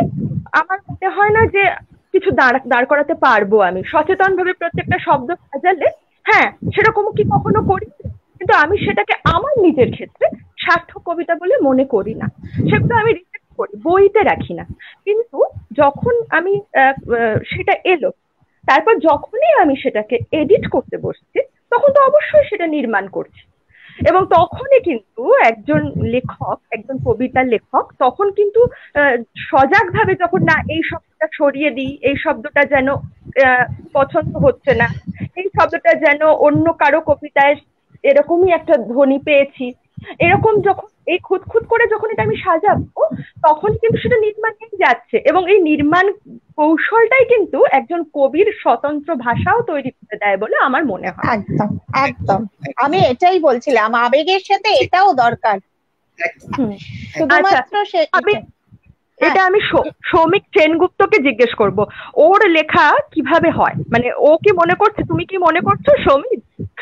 আমার মনে হয় না যে কিছু দাঁড় করাতে পারবো আমি সচেতন ভাবে প্রত্যেকটা শব্দ সাজালে। হ্যাঁ, সেরকম কি কখনো করি, কিন্তু আমি সেটাকে আমার নিজের ক্ষেত্রে সার্থক কবিতা বলে মনে করি না। সেগুলো আমি রিজেক্ট করি, বইতে রাখি না। কিন্তু যখন আমি সেটা এলো, তারপর যখনই আমি সেটাকে এডিট করতে বসছি, তখন তো অবশ্যই সেটা নির্মাণ করছি। এবং তখনই কিন্তু একজন লেখক, একজন কবিতার লেখক, তখন কিন্তু সজাগ ভাবে, যখন না এই শব্দটা সরিয়ে দিই, এই শব্দটা যেন পছন্দ হচ্ছে না, এই শব্দটা যেন অন্য কারো কবিতায় এরকমই একটা ধ্বনি পেয়েছি, এরকম যখন এই খুঁতখুত করে যখন এটা আমি সাজাবো, তখন কিন্তু সেটা নির্মাণেই যাচ্ছে। এবং এই নির্মাণ কৌশলটাই কিন্তু একজন কবির স্বতন্ত্র ভাষাও তৈরি করে দেয় বলে আমার মনে হয়। একদম একদম, আমি এটাই বলছিলাম, আবেগের সাথে এটাও দরকার। শুধুমাত্র এটা আমি সৌমিক সেনগুপ্তকে জিজ্ঞেস করব, ওর লেখা কিভাবে হয়। মানে ও কি মনে করছে, তুমি কি মনে করছো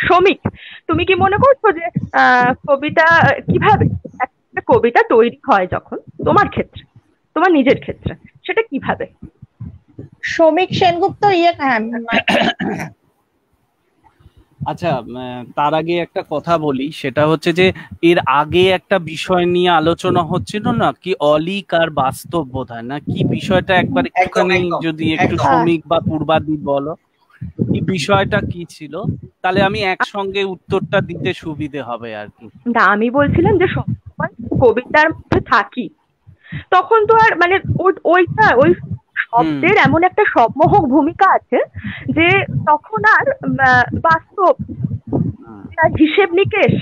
সৌমিক, তুমি কি মনে করছো যে কবিতা কিভাবে, একটা কবিতা তৈরি হয় যখন তোমার ক্ষেত্রে, তোমার নিজের ক্ষেত্রে, সেটা কিভাবে? সৌমিক সেনগুপ্ত আচ্ছা, তার আগে একটা কথা বলি, সেটা হচ্ছে যে এর আগে একটা বিষয় নিয়ে আলোচনা হচ্ছিল না কি, অলিক আর বাস্তব বোধহয় না কি বিষয়টা, একবার একটুখানি যদি একটু শ্রমিক বা পূর্বাদি বলো এই বিষয়টা কি ছিল, তাহলে আমি একসঙ্গে উত্তরটা দিতে সুবিধে হবে আর কি। না, আমি বলছিলাম যে কবিতার মধ্যে থাকি, তখন তো আর মানে ওই শব্দের এমন একটা সম্মোহক ভূমিকা আছে যে তখন আর বাস্তব হিসেব নিকেশ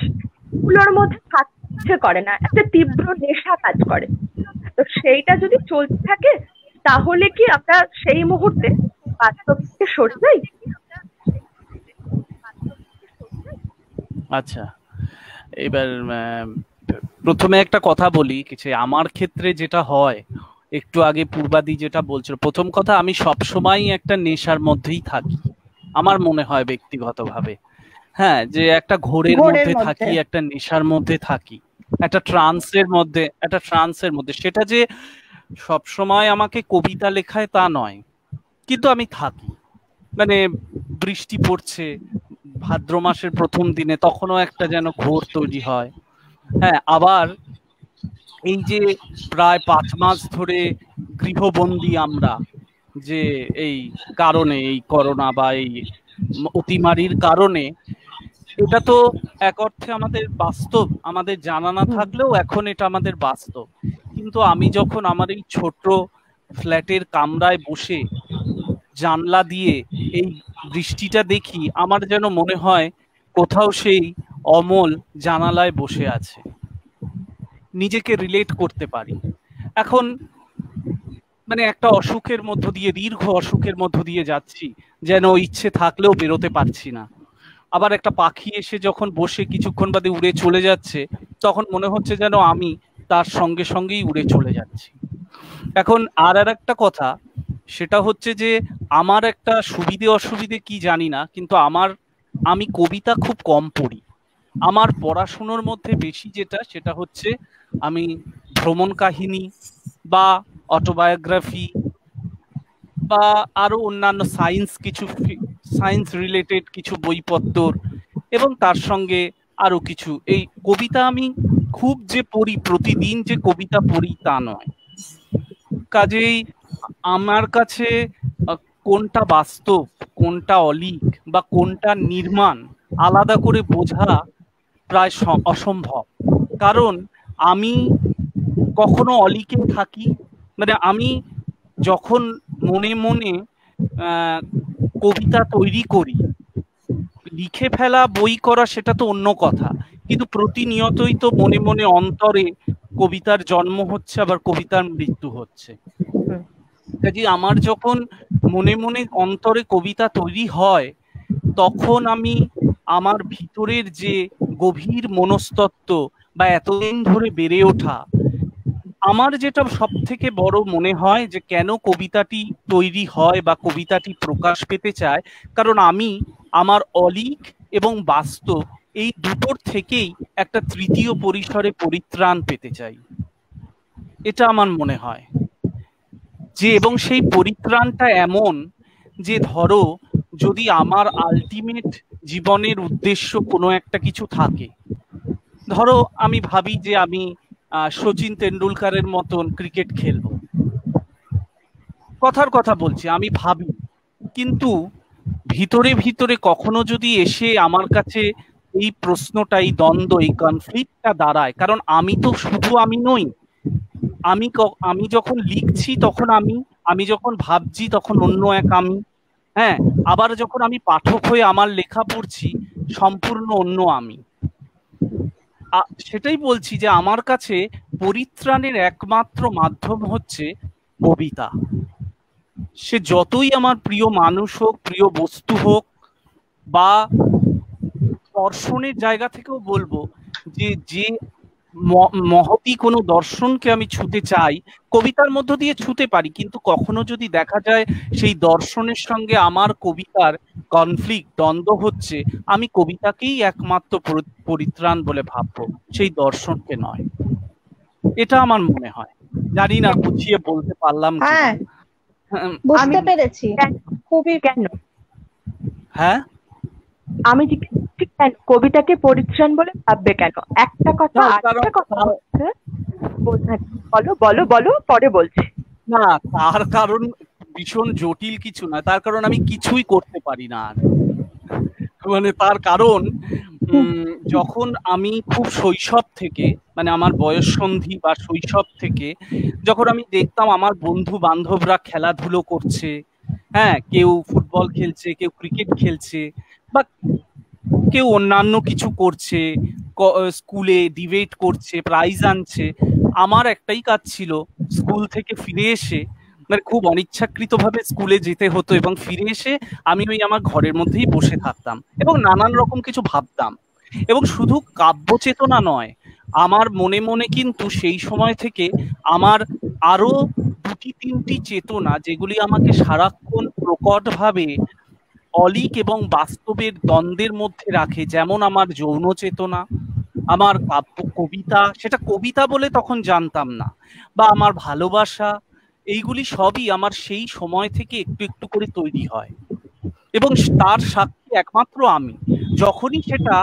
গুলোর মধ্যে থাকতে করে না, একটা তীব্র নেশা কাজ করে। তো সেইটা যদি চলতে থাকে, তাহলে কি আমরা সেই মুহূর্তে বাস্তব থেকে সরে যাই? আচ্ছা, এবার প্রথমে একটা কথা বলি, কিছু আমার ক্ষেত্রে যেটা হয়, একটু আগে পূর্বাদি যেটা বলছিল, প্রথম কথা, আমি সবসময় একটা নেশার মধ্যেই থাকি আমার মনে হয় ব্যক্তিগতভাবে। হ্যাঁ, যে একটা ঘোরের মধ্যে থাকি, একটা নেশার মধ্যে থাকি, একটা ট্রান্সের মধ্যে, সেটা যে সবসময় আমাকে কবিতা লেখায় তা নয়। কিন্তু আমি থাকি, মানে বৃষ্টি পড়ছে ভাদ্র মাসের প্রথম দিনে, তখনও একটা যেন ঘোর তৈরি হয়। হ্যাঁ, আবার এই যে প্রায় 5 মাস ধরে গৃহবন্দী আমরা, যে এই কারণে, এই করোনা বা এই অতিমারির কারণে, এটা তো এক অর্থে আমাদের বাস্তব, আমাদের জানা না থাকলেও এখন এটা আমাদের বাস্তব। কিন্তু আমি যখন আমার এই ছোট ফ্ল্যাটের কামরায় বসে জানলা দিয়ে এই বৃষ্টিটা দেখি, আমার যেন মনে হয় কোথাও সেই অমল জানালায় বসে আছে, নিজেকে রিলেট করতে পারি। এখন মানে একটা অসুখের মধ্য দিয়ে, দীর্ঘ অসুখের মধ্য দিয়ে যাচ্ছি, যেন ইচ্ছে থাকলেও বেরোতে পারছি না। আবার একটা পাখি এসে যখন বসে কিছুক্ষণ বাদে উড়ে চলে যাচ্ছে, তখন মনে হচ্ছে যেন আমি তার সঙ্গে সঙ্গেই উড়ে চলে যাচ্ছি। এখন আর একটা কথা, সেটা হচ্ছে যে আমার একটা সুবিধে অসুবিধে কি জানি না, কিন্তু আমি কবিতা খুব কম পড়ি। আমার পড়াশুনোর মধ্যে বেশি যেটা, সেটা হচ্ছে আমি ভ্রমণ কাহিনী বা অটোবায়োগ্রাফি বা আরো অন্যান্য সায়েন্স রিলেটেড কিছু বইপত্র, এবং তার সঙ্গে আরো কিছু এই কবিতা আমি খুব যে পড়ি, প্রতিদিন যে কবিতা পড়ি তা নয়। কাজেই আমার কাছে কোনটা বাস্তব, কোনটা অলীক বা কোনটা নির্মাণ আলাদা করে বোঝা প্রায় অসম্ভব। কারণ আমি কখনো অলীকে থাকি, মানে আমি যখন মনে মনে কবিতা তৈরি করি, লিখে ফেলা, বই করা সেটা তো অন্য কথা, কিন্তু প্রতিনিয়তই তো মনে মনে অন্তরে কবিতার জন্ম হচ্ছে, আবার কবিতার মৃত্যু হচ্ছে। কাজে আমার যখন মনে মনে অন্তরে কবিতা তৈরি হয়, তখন আমি আমার ভিতরের যে গভীর মনস্তত্ত্ব বা এতদিন ধরে বেড়ে ওঠা, আমার যেটা সব থেকে বড় মনে হয় যে কেন কবিতাটি তৈরি হয় বা কবিতাটি প্রকাশ পেতে চায়, কারণ আমি আমার অলীক এবং বাস্তব এই দুটোর থেকেই একটা তৃতীয় পরিসরে পরিত্রাণ পেতে চাই। এটা আমার মনে হয় যে, এবং সেই পরিত্রাণটা এমন যে, ধরো যদি আমার আলটিমেট জীবনের উদ্দেশ্য কোনো একটা কিছু থাকে, ধরো আমি ভাবি যে আমি সচিন তেন্ডুলকারের মতন ক্রিকেট খেলবো, কথার কথা বলছি, আমি ভাবি, কিন্তু ভিতরে ভিতরে কখনো যদি এসে আমার কাছে এই প্রশ্নটা, এই দ্বন্দ্ব, এই কনফ্লিক্টটা দাঁড়ায়, কারণ আমি তো শুধু আমি নই, আমি যখন লিখছি তখন আমি যখন ভাবছি তখন অন্য এক আমি, হ্যাঁ, আবার যখন আমি পাঠক হয়ে আমার লেখা পড়ছি সম্পূর্ণ অন্য আমি। সেটাই বলছি যে আমার কাছে পরিত্রাণের একমাত্র মাধ্যম হচ্ছে কবিতা। সে যতই আমার প্রিয় মানুষ হোক, প্রিয় বস্তু হোক, বা দর্শনের জায়গা থেকেও বলবো যে যে মহতি কোনো দর্শনকে আমি ছুঁতে চাই, কবিতার মধ্য দিয়ে ছুঁতে পারি, কিন্তু কখনো যদি দেখা যায় সেই দর্শনের সঙ্গে আমার কবিতার কনফ্লিক্ট, দ্বন্দ্ব হচ্ছে, আমি কবিতাকেই একমাত্র পরিত্রাণ বলে ভাববো, সেই দর্শনকে নয়। এটা আমার মনে হয়। জানি না বুঝিয়ে বলতে পারলাম কি। হ্যাঁ, বুঝতে পেরেছি। খুবই কেন? হ্যাঁ, আমি কবিতাকে পরিত্রাণ বলে ভাববে কেন? একটা কথা হচ্ছে, বলো বলো বলো, পরে বলছি। না, তার কারণ ভীষণ জটিল কিছু না, তার কারণ আমি কিছুই করতে পারি না। মানে তার কারণ যখন আমি খুব শৈশব থেকে, মানে আমার বয়স সন্ধি বা শৈশব থেকে, যখন আমি দেখতাম আমার বন্ধু বান্ধবরা খেলাধুলো করছে, হ্যাঁ, কেউ ফুটবল খেলছে, কেউ ক্রিকেট খেলছে, বা কেউ অন্যান্য কিছু করছে, স্কুলে ডিবেট করছে, প্রাইজ আনছে, আমার একটাই কাজ ছিল, স্কুল থেকে ফিরে এসে, মানে খুব অনিচ্ছাকৃতভাবে স্কুলে যেতে হতো, এবং ফিরে এসে আমি ওই আমার ঘরের মধ্যেই বসে থাকতাম এবং নানান রকম কিছু ভাবতাম। এবং শুধু কাব্য চেতনা নয়, আমার মনে মনে কিন্তু সেই সময় থেকে আমার আরো 2-3টি চেতনা, যেগুলি আমাকে সারাক্ষণ প্রকটভাবে অলীক এবং বাস্তবের দ্বন্দ্বের মধ্যে রাখে, যেমন আমার যৌন চেতনা, আমার কাব্য কবিতা, সেটা কবিতা বলে তখন জানতাম না, বা আমার ভালোবাসা, এইগুলি সবই আমার সেই সময় থেকে একটু একটু করে তৈরি হয়, এবং তার সাক্ষী একমাত্র আমি। যখনই সেটা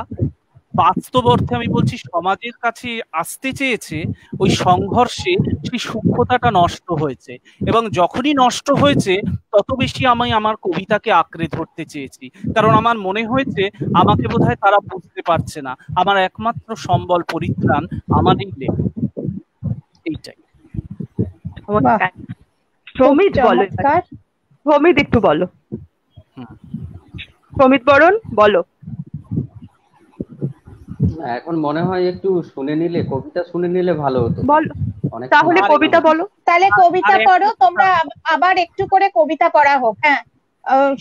বাস্তব অর্থে, আমি বলছি, সমাজের কাছে আসতে চেয়েছে, ওই সংঘর্ষে সেই সূক্ষ্মতাটা নষ্ট হয়েছে, এবং যখনই নষ্ট হয়েছে তত বেশি আমি আমার কবিতাকে আঁকড়ে ধরতে চেয়েছি, কারণ আমার মনে হয়েছে আমাকে বোধহয় তারা বুঝতে পারছে না, আমার একমাত্র সম্বল পরিত্রাণ আমারই লেখা। এইটাই। সমিত বলো, সমিত একটু বলো। সমিত বরণ বলো। এখন মনে হয় একটু শুনে নিলে, কবিতা শুনে নিলে ভালো হতো। বলো তাহলে, কবিতা বলো। তাহলে কবিতা পড়ো তোমরা, আবার একটু করে কবিতা পড়া হোক। হ্যাঁ,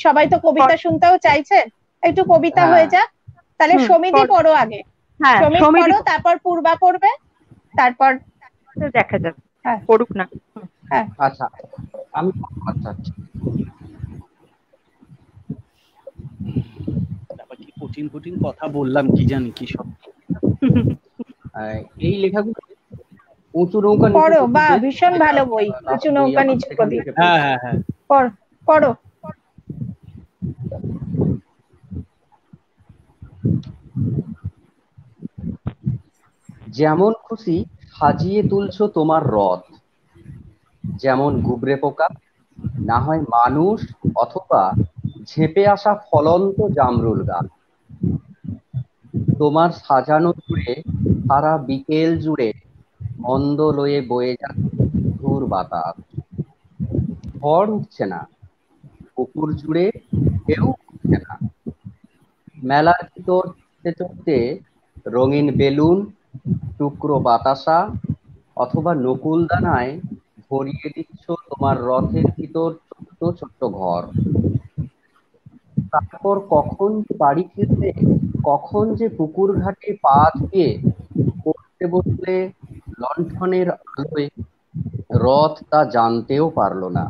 সবাই তো কবিতা শুনতেও চাইছেন, একটু কবিতা হয়ে যাক। তাহলে সমিতি পড়ো আগে। হ্যাঁ, সমিত পড়ো, তারপর পূর্বা করবে, তারপর দেখা যাবে। হ্যাঁ, পড়ুক না। হ্যাঁ, আচ্ছা, আমি কি কঠিন কঠিন কথা বললাম, কি জানি কি সব। এই লেখাগুলো উঁচু নৌকা পড়ো, বা ভীষণ ভালো বই, উঁচু নৌকা নিচু প্রদীপ। হ্যাঁ হ্যাঁ হ্যাঁ, পড়ো। যেমন খুশি সাজিয়ে তুলছো তোমার রথ, যেমন গুবরে পোকা, না হয় মানুষ, অথবা ঝেঁপে আসা ফলন্ত জামরুল গাছ। তোমার সাজানো জুড়ে সারা বিকেল জুড়ে মন্দ লয়ে বয়ে যাচ্ছে ধূর বাতাস। ঝড় উঠছে না, পুকুর জুড়ে কেউ উঠছে না। মেলার ভিতর চড়তে চড়তে রঙিন বেলুন, টুকরো বাতাসা অথবা নকুল দানায় ভরিয়ে দিচ্ছ তোমার রথের ভিতর ছোট্ট ছোট্ট ঘর। তারপর কখন বাড়ি ফিরবে, কখন যে পুকুর ঘাটে পা ধুয়ে পড়তে বসলে লণ্ঠনের আলোয় রথ তা জানতেও পারলো না।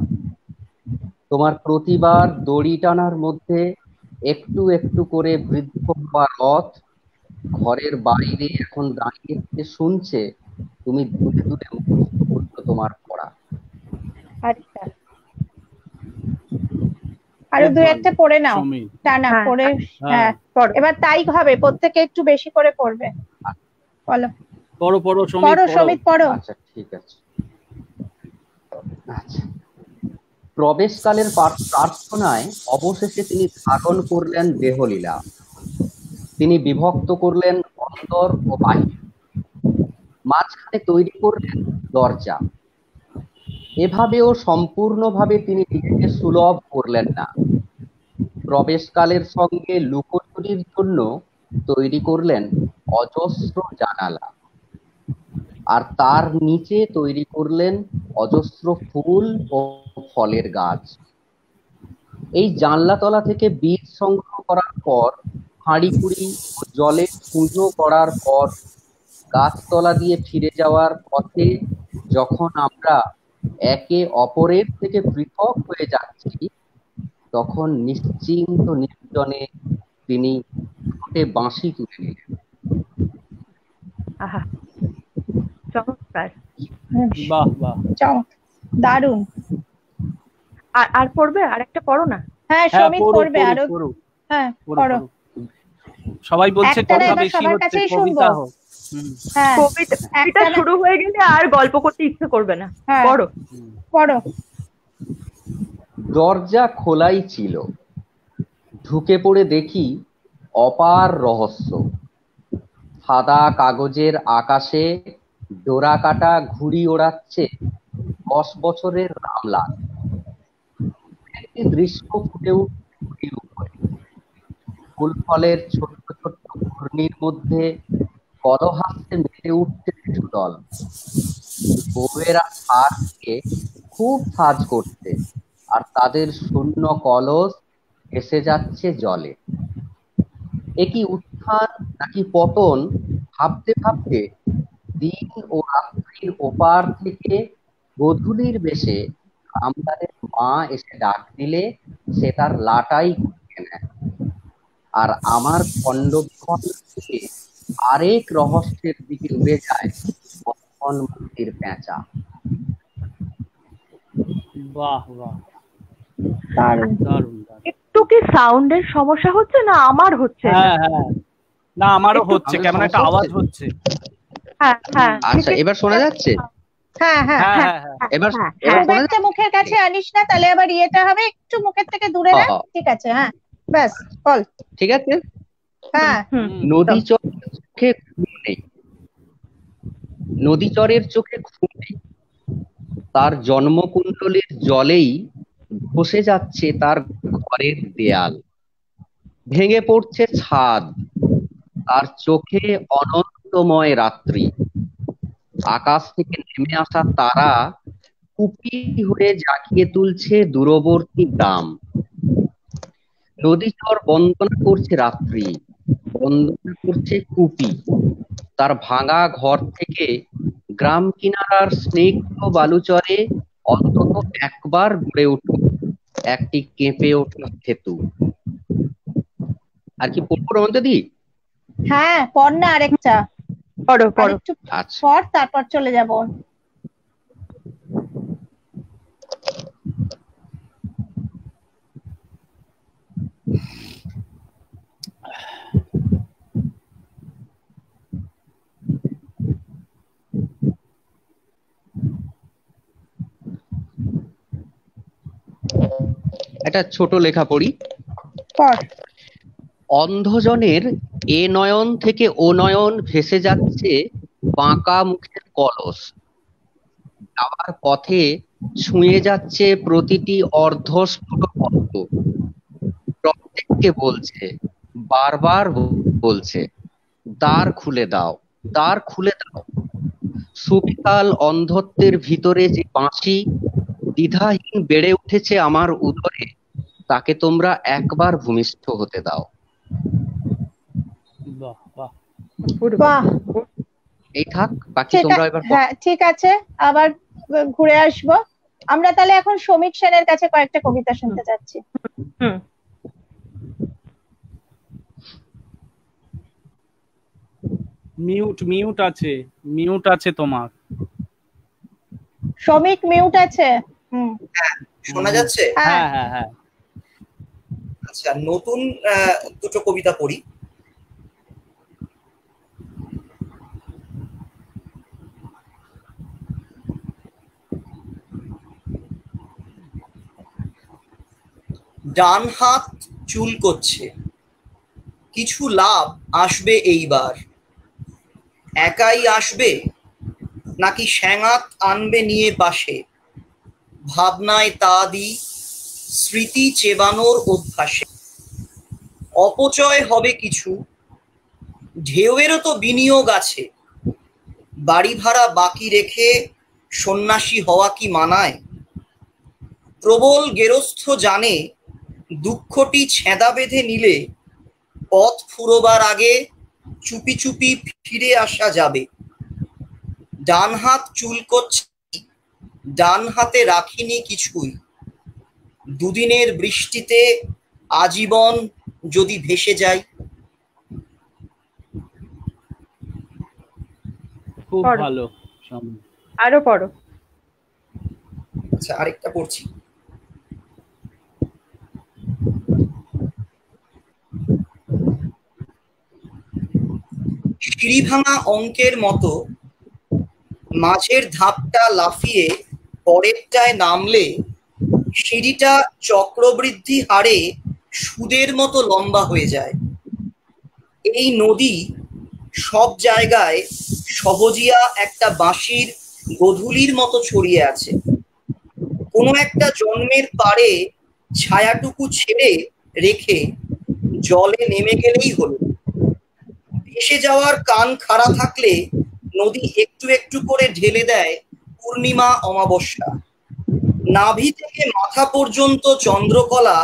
তোমার প্রতিবার দড়ি টানার মধ্যে একটু একটু করে বৃদ্ধ হওয়া রথ ঘরের বাইরে এখন দাঁড়িয়ে শুনছে তুমি দূরে দূরে মুখস্থ করছো তোমার পড়া। আচ্ছা, আরো দু একটা পড়ে নাও, টানা পড়ে। হ্যাঁ, এবার তাই হবে, প্রত্যেকে একটু বেশি করে পড়বে। বলো, পড়ো সমিত পড়ো। আচ্ছা, ঠিক আছে। আচ্ছা, প্রবেশকালের প্রার্থনায় অবশেষে তিনি ধারণ করলেন দেহলীলা। তিনি বিভক্ত করলেন অন্তর ও বাহির, মাঝখানে তৈরি করলেন দরজা। এভাবেও সম্পূর্ণভাবে তিনি নিজেকে সুলভ করলেন না। প্রবেশকালের সঙ্গে লুকোচুরির জন্য তৈরি করলেন অজস্র জানালা, আর তার নিচে তৈরি করলেন অজস্র ফুল ও ফলের গাছ। এই জানলাতলা থেকে বীজ সংগ্রহ করার পর, হাঁড়ি কুড়ি ও জলে পুজো করার পর, গাছতলা দিয়ে ফিরে যাওয়ার পথে যখন আমরা একে অপরের থেকে পৃথক হয়ে যাচ্ছি, তখন নিশ্চিন্ত নির্জনে তিনি ঠোঁটে বাঁশি তুলে নিলেন। আহা, চমৎকার, বাহ বাহ, দারুণ। আর পড়বে? আর একটা পড়ো না। হ্যাঁ, সমিত পড়বে আরো। হ্যাঁ, পড়ো। সবাই বলছে কথা বেশি হচ্ছে, কবিতা হোক। হ্যাঁ, কবিতা শুরু হয়ে গেলে আর গল্প করতে ইচ্ছে করবে না। পড়ো। দরজা খোলাই ছিল, ঢুকে পড়ে দেখি অপার রহস্য। সাদা কাগজের আকাশে ডোরা কাটা ঘুড়ি ওড়াচ্ছে 10 বছরের রামলাল। একটি দৃশ্য ফুটে উঠছে উপরে। ফুল ফলের ছোট্ট ছোট্ট ঘূর্ণির মধ্যে কলহাস্যে মেতে উঠছে শিশুদল। বউয়েরা সাজকে খুব সাজ করছে, আর তাদের শূন্য কলস এসে যাচ্ছে জলে। একই উত্থান নাকি পতন ভাবতে ভাবতে দিন ও রাত্রির ওপার থেকে গোধূলির বেশে আমদারের মা এসে ডাক দিলে সে তার লাটাই গুটিয়ে নেয়, আর আমার খণ্ডবিখণ্ড থেকে আরেক রহস্যের দিকে উড়ে যায় মন্থন মুক্তির পেঁচা। বাহ বাহ, দারুণ। দারুণ দারুণ। একটু কি সাউন্ডের সমস্যা হচ্ছে না আমার হচ্ছে? হ্যাঁ হ্যাঁ, না আমারও হচ্ছে, আমাদের কেমন একটা সমস্যা আওয়াজ হচ্ছে? হচ্ছে। হ্যাঁ হ্যাঁ আচ্ছা, এবার শোনা যাচ্ছে? হ্যাঁ হ্যাঁ, হ্যাঁ হ্যাঁ হ্যাঁ হ্যাঁ, এবার হ্যাঁ এবার হ্যাঁ খুব শোনা একটা মুখের কাছে আনিস না, তাহলে আবার ইয়েটা হবে, একটু মুখের থেকে দূরে রাখ। যাচ্ছে? ঠিক আছে, হ্যাঁ ব্যাস বল। ঠিক আছে। হ্যাঁ হুম নদী চরের চোখে ঘুম নেই, নদী চরের চোখে ঘুম নেই, তার জন্মকুণ্ডলীর জলেই ধসে যাচ্ছে তার ঘরের দেয়াল, ভেঙে পড়ছে ছাদ, তার চোখে অনন্তময় রাত্রি, আকাশ থেকে নেমে আসা তারা কুপি হয়ে জাগিয়ে তুলছে দূরবর্তী গ্রাম। নদী চর বন্দনা করছে রাত্রি, বন্দনা করছে কুপি, তার ভাঙা ঘর থেকে গ্রাম কিনারার স্নিগ্ধ বালুচরে অন্তত একবার গড়ে উঠুক একটি কেঁপে ওঠা সেতু। আর কি পড়বো রমন্তদি? হ্যাঁ, পড় না আরেকটা, পড়ো পড়ো। আরেকটু আচ্ছা, পড়, তারপর চলে যাব। একটা ছোট লেখা পড়ি। পড়। অন্ধজনের এ নয়ন থেকে ও নয়ন ভেসে যাচ্ছে বাঁকা মুখের কলস, যাওয়ার পথে ছুঁয়ে যাচ্ছে প্রতিটি অর্ধস্ফুট পদ্ম, প্রত্যেককে বলছে, বারবার বলছে, দ্বার খুলে দাও, দ্বার খুলে দাও। সুবিকাল অন্ধত্বের ভিতরে যে বাঁশি দ্বিধাহীন বেড়ে উঠেছে আমার উদরে, তাকে তোমরা একবার ভূমিষ্ঠ হতে দাও। বাহ বাহ, বাহ, এই থাক, বাকি ঠিক তোমরা এবার হ্যাঁ ঠিক আছে, আবার ঘুরে আসবো। আমরা তাহলে এখন সমীক সেনের কাছে কয়েকটা কবিতা শুনতে যাচ্ছি। হুম মিউট মিউট আছে, মিউট আছে তোমার। সমীক মিউট আছে। শোনা যাচ্ছে? হ্যাঁ হ্যাঁ হ্যাঁ হ্যাঁ, আচ্ছা, নতুন দুটো কবিতা পড়ি। ডান হাত চুল করছে, কিছু লাভ আসবে এইবার, একাই আসবে নাকি শ্যাঙাত আনবে নিয়ে পাশে, ভাবনায় তা দি স্মৃতি চেবানোর অভ্যাসে, অপচয় হবে কিছু, ঢেউয়েরও তো বিনিয়োগ আছে, বাড়ি ভাড়া বাকি রেখে সন্ন্যাসী হওয়া কি মানায়, প্রবল গেরস্থ জানে দুঃখটি ছেঁদা বেঁধে নিলে পথ ফুরোবার আগে চুপি চুপি ফিরে আসা যাবে, ডান হাত চুল করছে, ডান হাতে রাখিনি কিছুই, দুদিনের বৃষ্টিতে আজীবন যদি ভেসে যায়। খুব পড়ো। ভালো। আরো পড়ো। আচ্ছা, আরেকটা পড়ছি। সিঁড়ি ভাঙা অঙ্কের মতো মাঝের ধাপটা লাফিয়ে পরেরটায় নামলে সিঁড়িটা চক্রবৃদ্ধি হারে সুদের মতো লম্বা হয়ে যায়। এই নদী সব জায়গায় সহজিয়া একটা বাঁশির গধূলির মতো ছড়িয়ে আছে, কোনো একটা জন্মের পারে ছায়াটুকু ছেড়ে রেখে জলে নেমে গেলেই হলো। ভেসে যাওয়ার কান খাড়া থাকলে নদী একটু একটু করে ঢেলে দেয় পূর্ণিমা অমাবস্যা, নাভি থেকে মাথা পর্যন্ত চন্দ্রকলা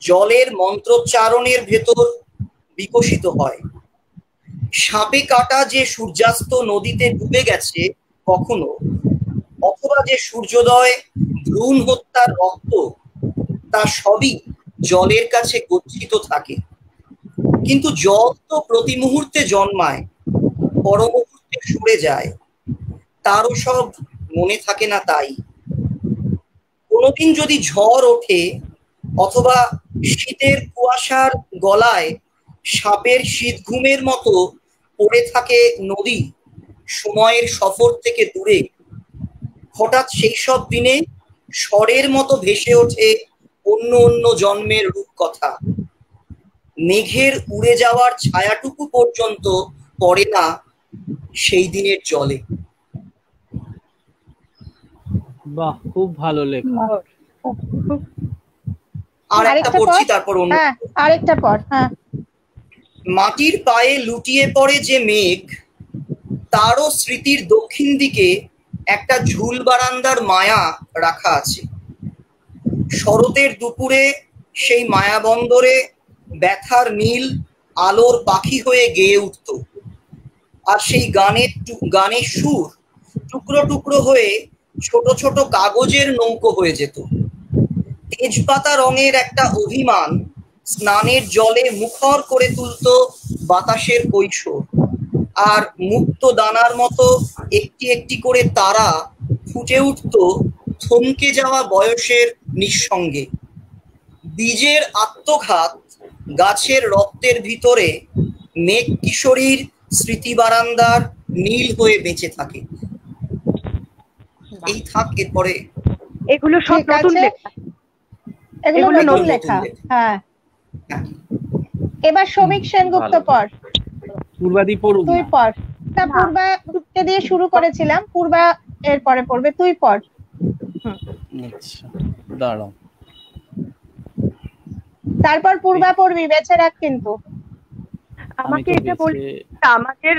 জলের মন্ত্রোচ্চারণের ভেতর বিকশিত হয়। সাপে কাটা যে সূর্যাস্ত নদীতে ডুবে গেছে কখনো, অথবা যে সূর্যোদয় ভ্রূণ হত্যার রক্ত, তা সবই জলের কাছে গচ্ছিত থাকে। কিন্তু জল তো প্রতি মুহূর্তে জন্মায়, পর মুহূর্তে সরে যায়, তারও সব মনে থাকে না। তাই কোনো কোনোদিন যদি ঝড় ওঠে অথবা শীতের কুয়াশার গলায় সাপের শীত ঘুমের মতো পড়ে থাকে নদী সময়ের সফর থেকে দূরে, হঠাৎ সেই সব দিনে স্বরের মতো ভেসে ওঠে অন্য অন্য জন্মের রূপকথা। মেঘের উড়ে যাওয়ার ছায়াটুকু পর্যন্ত পড়ে না সেই দিনের জলে। বাহ, খুব ভালো লেখা। আর একটা পড়ছি, তারপর অন্য। আরেকটা পড়। হ্যাঁ। মাটির পায়ে লুটিয়ে পড়ে যে মেঘ, তারও স্মৃতির দক্ষিণ দিকে একটা ঝুল বারান্দার মায়া রাখা আছে। শরতের দুপুরে সেই মায়াবন্দরে ব্যথার নীল আলোর পাখি হয়ে গেয়ে উঠত, আর সেই গানের সুর টুকরো টুকরো হয়ে ছোট ছোট কাগজের নৌকো হয়ে যেত। তেজপাতা রঙের একটা অভিমান স্নানের জলে মুখর করে তুলত বাতাসের কৈশোর, আর মুক্ত দানার মতো একটি একটি করে তারা ফুটে উঠত থমকে যাওয়া বয়সের নিঃসঙ্গে। বীজের আত্মঘাত গাছের রক্তের ভিতরে মেঘ কিশোরীর স্মৃতি বারান্দার নীল হয়ে বেঁচে থাকে। এই থাক, এরপরে এগুলো সব নতুন লেখা। এগুলো নতুন লেখা। হ্যাঁ, এবার শ্রমিক সেনগুপ্ত পড়। পূর্বাদি পড়ুক। তুই পড়। তা পূর্বাকে দিয়ে শুরু করেছিলাম, পূর্বা এরপরে পড়বে। তুই পড়। আচ্ছা, দাঁড়াও। তারপর পূর্বা পড়বি, বেঁচে রাখ কিন্তু। আমাকে এটা বলি, আমাদের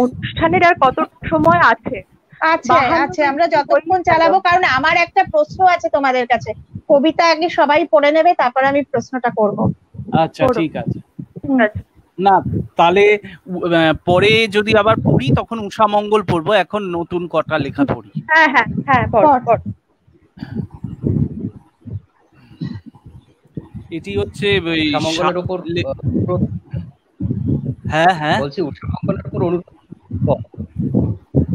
অনুষ্ঠানের আর কত সময় আছে? আছে, আমরা যতক্ষণ চালাবো। কারণ আমার একটা প্রশ্ন আছে তোমাদের কাছে। কবিতা আগে সবাই পড়ে নেবে, তারপর আমি প্রশ্নটা করব। আচ্ছা, ঠিক আছে। না, তাহলে পরে যদি আবার পড়ি তখন উষা মঙ্গল পড়বো। এখন নতুন কটা লেখা পড়ি। হ্যাঁ হ্যাঁ হ্যাঁ, পড়। এটি হচ্ছে মঙ্গলের উপর। হ্যাঁ হ্যাঁ বলছি উষা মঙ্গলের উপর অনুরোধ।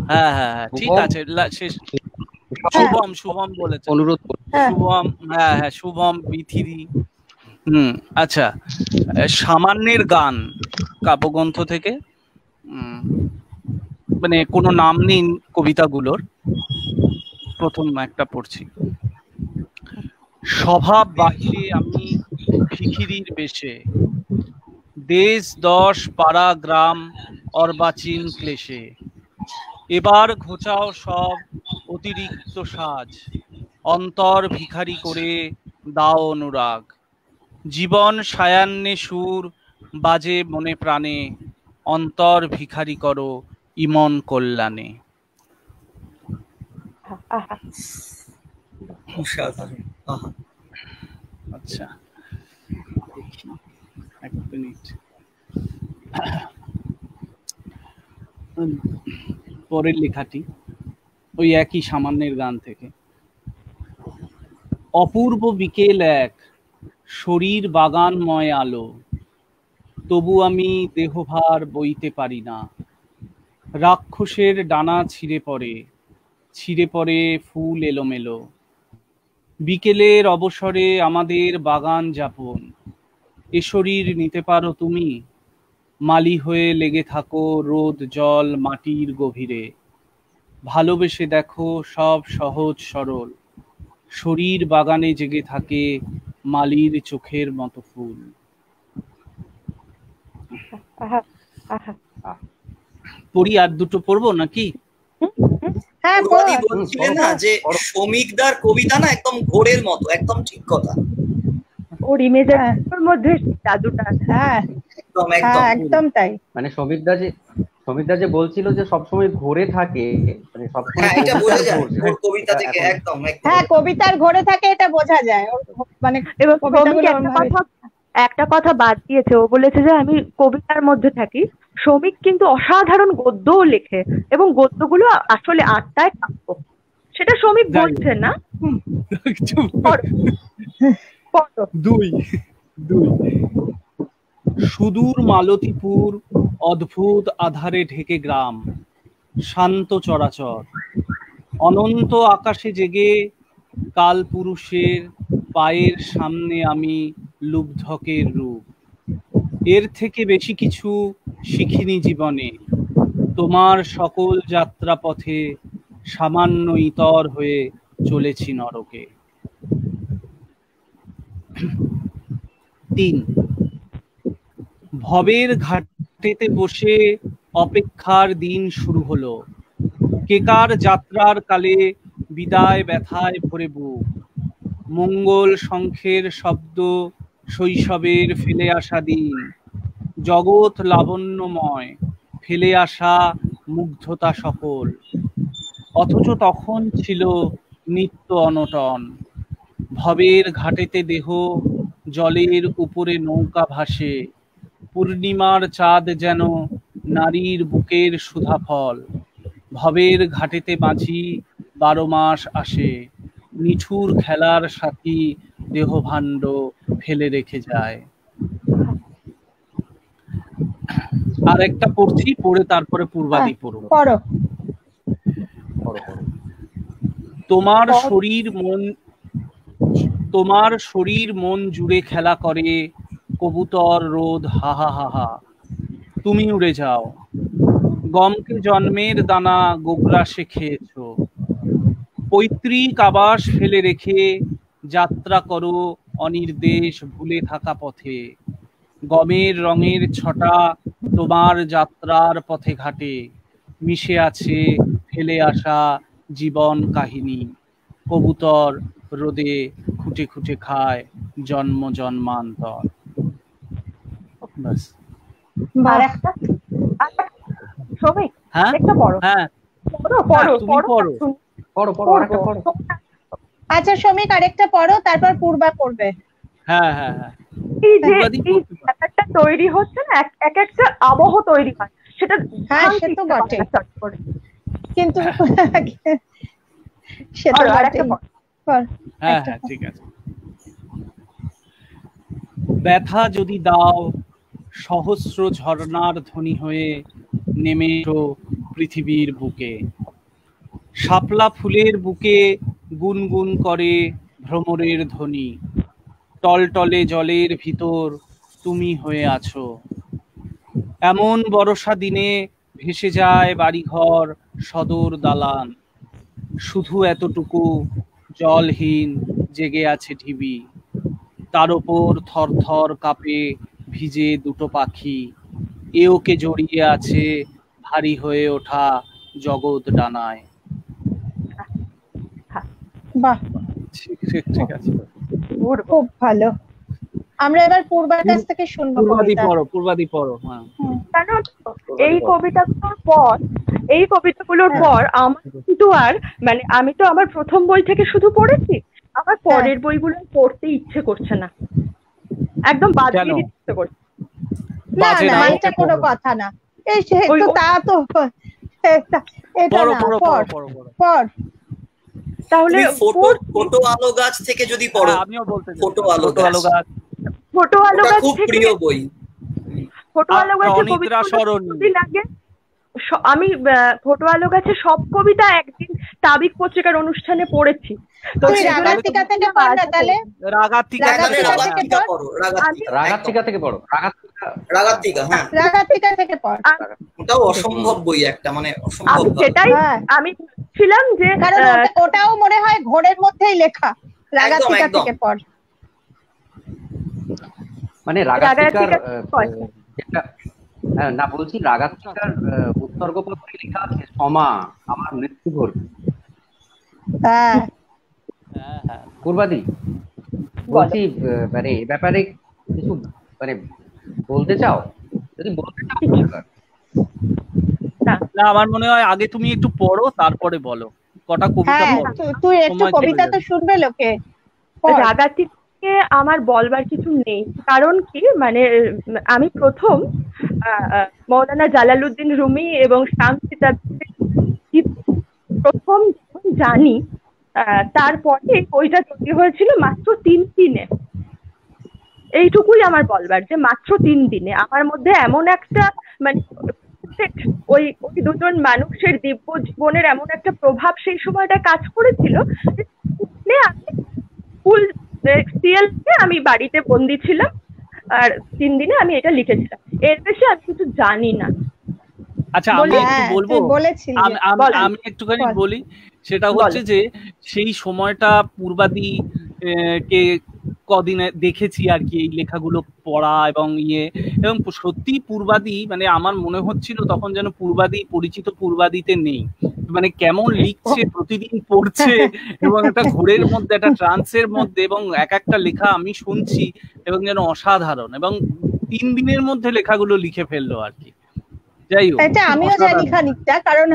হ্যাঁ হ্যাঁ হ্যাঁ, ঠিক আছে। শেষ শুভম বলেছে অনুরোধ। শুভম, হ্যাঁ হ্যাঁ, শুভম বিথিরি। আচ্ছা, সামান্যের গান কাব্যগ্রন্থ থেকে, মানে কোনো নাম নেই কবিতাগুলোর। প্রথম একটা পড়ছি। স্বভাব বাহিরে আমি ভিখিরির বেশে, দেশ দশ পাড়া গ্রাম অর্বাচীন ক্লেশে, এবার ঘোচাও সব অতিরিক্ত সাজ, অন্তর ভিখারি করে দাও অনুরাগ, জীবন সায়ান্নে সুর বাজে মনে প্রাণে, অন্তর ভিখারি করো ইমন কল্যাণে। আচ্ছা, দেখি এক মিনিট। পরের লেখাটি ওই একই সামান্যের গান থেকে। অপূর্ব বিকেল এক, শরীর বাগানময় আলো, তবু আমি দেহভার বইতে পারি না, রাক্ষসের ডানা ছিঁড়ে পড়ে ফুল এলোমেলো, বিকেলের অবসরে আমাদের বাগান যাপন, এ শরীর নিতে পারো তুমি, মালি হয়ে লেগে থাকো রোদ জল মাটির গভীরে, ভালোবেসে দেখো সব সহজ সরল, শরীর বাগানে জেগে থাকে মালির চোখের মতো ফুল। পড়ি, আর দুটো পড়বো নাকি? হ্যাঁ, বলছিলেন না যে শ্রমিকদার কবিতা না একদম ঘোরের মতো, একদম ঠিক কথা। ওর ইমেজের মধ্যে জাদুটা। হ্যাঁ, একদম তাই। মানে সমিতদা যে বলছিল যে সবসময় ঘোরে থাকে, মানে সবসময় এটা বোঝা যায় কবিতা থেকে। একদম। হ্যাঁ, কবিতার ঘোরে থাকে, এটা বোঝা যায়। মানে একটা কথা বাদ দিয়েছে, ও বলেছে যে আমি কবিতার মধ্যে থাকি। শ্রমিক কিন্তু অসাধারণ গদ্যও লেখে, এবং গদ্যগুলো আসলে আত্মায় কাব্য। সেটা শ্রমিক বলছে না। দুই সুদূর মালতীপুর অদ্ভুত আধারে ঢেকে গ্রাম, শান্ত চরাচর, অনন্ত আকাশে জেগে কাল পুরুষের পায়ের সামনে আমি লুব্ধকের রূপ। এর থেকে বেশি কিছু শিখিনি জীবনে, তোমার সকল যাত্রাপথে সামান্য ইতর হয়ে চলেছি নরকে। 3 ভবের ঘাটেতে বসে অপেক্ষার দিন শুরু হলো। কেকার যাত্রার কালে বিদায় ব্যথায় ভরে বুক। মঙ্গল শঙ্খের শব্দ শৈশবের ফেলে আসা দিন, জগৎ লাবণ্যময় ফেলে আসা মুগ্ধতা সকল। অথচ তখন ছিল নিত্য অনটন। ভবের ঘাটেতে দেহ, জলের উপরে নৌকা ভাসে। পূর্ণিমার চাঁদ যেন নারীর বুকের সুধাফল। ভবের ঘাটেতে মাঝি 12 মাস আসে, নিঠুর খেলার সাথী দেহভাণ্ড ফেলে রেখে যায়। আর একটা পড়ছি, পড়ে তারপরে পূর্বাদি পড়ব। পড়ো। তোমার শরীর মন জুড়ে খেলা করে কবুতর রোদ হাহা হাহা। তুমি উড়ে যাও, গমকে জন্মের দানা গোগ্রাসে খেয়েছো। পৈতৃক আবাস ফেলে রেখে যাত্রা করো অনির্দেশ ভুলে থাকা পথে। গমের রঙের ছটা তোমার যাত্রার পথে ঘাটে মিশে আছে ফেলে আসা জীবন কাহিনী। কবুতর রোদে খুঁটে খুঁটে খায় জন্ম জন্মান্তর। বাস। আর একটা সৌমিক, হ্যাঁ একটা পড়ো। হ্যাঁ পড়ো পড়ো তুমি পড়ো। পড়ো পড়ো আরেকটা পড়ো। আচ্ছা শ্রমিক, আরেকটা পড়ো, তারপর পূর্বা পড়বে। হ্যাঁ হ্যাঁ হ্যাঁ এই যে পূর্বাদি এই পড়তে পারো। ব্যাপারটা তৈরি হচ্ছে না, এক একটা আবহ তৈরি হয়, সেটা হ্যাঁ, সে তো বটে। কিন্তু সে তো আর বটেই। একটা পড়ো। পড়। হ্যাঁ একটা হ্যাঁ ঠিক আছে। ব্যথা যদি দাও সহস্র ঝর্ণার ধ্বনি হয়ে নেমে এসো পৃথিবীর বুকে। শাপলা ফুলের বুকে গুনগুন করে ভ্রমরের ধ্বনি। টলটলে জলের ভিতর তুমি হয়ে আছো। এমন বর্ষা দিনে ভেসে যায় বাড়িঘর সদর দালান। শুধু এতটুকু জলহীন জেগে আছে ঢিবি। তার ওপর থরথর কাঁপে ভিজে দুটো পাখি। এওকে জড়িয়ে আছে ভারী হয়ে ওঠা জগৎ ডানায়। বাহ, ঠিক আছে। খুব ভালো। আমরা এবার পূর্বার কাছ থেকে শুনবো পূর্বাদি কবিতা। পড়ো, পূর্বাদি পড়ো। হ্যাঁ জানো তো, এই কবিতাগুলোর হ্যাঁ। পর আমার কিন্তু আর মানে আমি তো আমার প্রথম বই থেকে শুধু পড়েছি, আমার পরের বইগুলো পড়তে ইচ্ছে করছে না, একদম বাদ দিয়ে কেন? দিতে ইচ্ছে করছে। না বাজে না, না, এটা ওকে কোনো পড়ো। কথা না। এই সে ওই- তো তা তো এটা পড়ো না, পড়ো পড় পড়ো পড়ো। পড়। তাহলে তুমি ফটো আলো গাছ থেকে যদি পড়ো, হ্যাঁ, আমিও বলতে চাই। ফটো আলো ছোট আলো গাছ। গাছ। ছোট আলো ওটা গাছ খুব থেকে প্রিয় বই। ছোট আলো গাছের অনিদ্রা কবিতাগুলো সরণি। কিছুদিন আগে আমি ছোট আলো গাছের সব কবিতা একদিন তাবিক পত্রিকার অনুষ্ঠানে পড়েছি। তো তুই সেগুলো রাগাত্রিকা থেকে পড় না তাহলে। রাগাত্রিকা এখানে রাগাত্রিকা থেকে রাগাত্রিকা পড়। পড়ো, রাগাত্রিকা রাগাত্রিকা থেকে পড়ো। রাগাত্রিকা, হ্যাঁ রাগাত্রিকা থেকে পড়। ওটাও অসম্ভব বই একটা, মানে অসম্ভব আমি ভালো। সেটাই হ্যাঁ। আমি ছিলাম যে কারণ ওটাও মনে হয় ঘোরের মধ্যেই লেখা। রাগাত্রিকা একদম। থেকে পড়। মানে রাগাত্রিকার রাগাত্রিকার যেটা না বলছি, রাগাত্রিকার উৎসর্গপত্রে লেখা আছে সমা আমার মৃত্যু ঘটবে। হ্যাঁ, হ্যাঁ হ্যাঁ পূর্বাদি বলছি, মানে এ ব্যাপারে কিছু মানে বলতে চাও? যদি বলতে চাও বলতে। না, আমার মনে হয় আগে তুমি একটু পড়ো তারপরে বলো। কটা কবিতা হ্যাঁ, পড়ো। তুই একটু সময় চলে কবিতা তো যাবে। শুনবে লোকে। পড়। রাগাত্রিকে আমার বলবার কিছু নেই, কারণ কি মানে আমি প্রথম মৌলানা জালালউদ্দিন রুমি এবং শামসী তাবরিজী প্রথম জানি, তারপরে বইটা তৈরি হয়েছিল মাত্র 3 দিনে। এইটুকুই আমার বলবার, যে মাত্র 3 দিনে আমার মধ্যে এমন একটা মানে ওই ওই দুজন মানুষের দিব্য জীবনের এমন একটা প্রভাব সেই সময়টা কাজ করেছিল যে ফুল সিএলকে আমি বাড়িতে বন্দি ছিলাম, আর 3 দিনে আমি এটা লিখেছিলাম, এর বেশি আমি কিছু জানি না। আচ্ছা আমি একটু বলবো, আমি একটুখানি বলি, সেটা হচ্ছে যে সেই সময়টা পূর্বাদি কে কদিনে দেখেছি আর কি, এই লেখাগুলো পড়া এবং এবং সত্যি পূর্বাদি মানে আমার মনে হচ্ছিল তখন যেন পূর্বাদি পরিচিত পূর্বাদিতে নেই, মানে কেমন লিখছে, প্রতিদিন পড়ছে এবং একটা ঘোরের মধ্যে, একটা ট্রান্সের মধ্যে, এবং এক একটা লেখা আমি শুনছি এবং যেন অসাধারণ, এবং 3 দিনের মধ্যে লেখাগুলো লিখে ফেললো আর কি। যাই হোক, এটা আমিও জানি খানিকটা, কারণ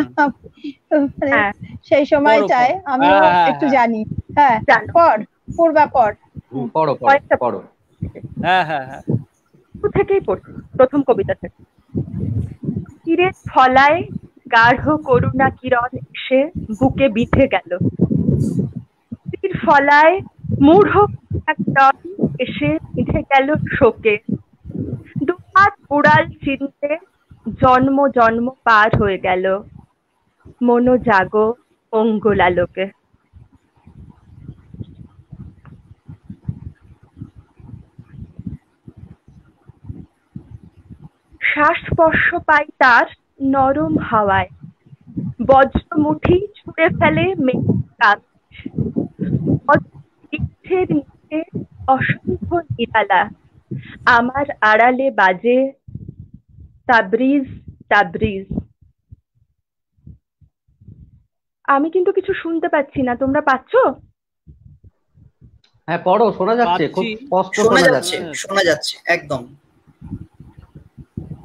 সেই সময়টায় আমিও একটু জানি। হ্যাঁ, পড়বা পড়ো। হ্যাঁ হ্যাঁ হ্যাঁ, থেকেই পড়ছি, প্রথম কবিতা থেকে। তীরের ফলায় গাঢ় করুণা কিরণ এসে বুকে বিঁধে গেল, তীর ফলায় মূঢ় একদম এসে বিঁধে গেল শোকে, দুহাত উড়াল চিনতে জন্ম জন্ম পার হয়ে গেল, মনো জাগো অঙ্গলালোকে। শ্বাস স্পর্শ পাই তার নরম হাওয়ায়, বজ্র মুঠি ছুঁড়ে ফেলে মেঘের নিচে অসংখ্য নিরালা, আমার আড়ালে বাজে তাবরিজ তাবরিজ। আমি কিন্তু কিছু শুনতে পাচ্ছি না, তোমরা পাচ্ছো? হ্যাঁ পড়ো, শোনা যাচ্ছে, খুব স্পষ্ট শোনা যাচ্ছে একদম।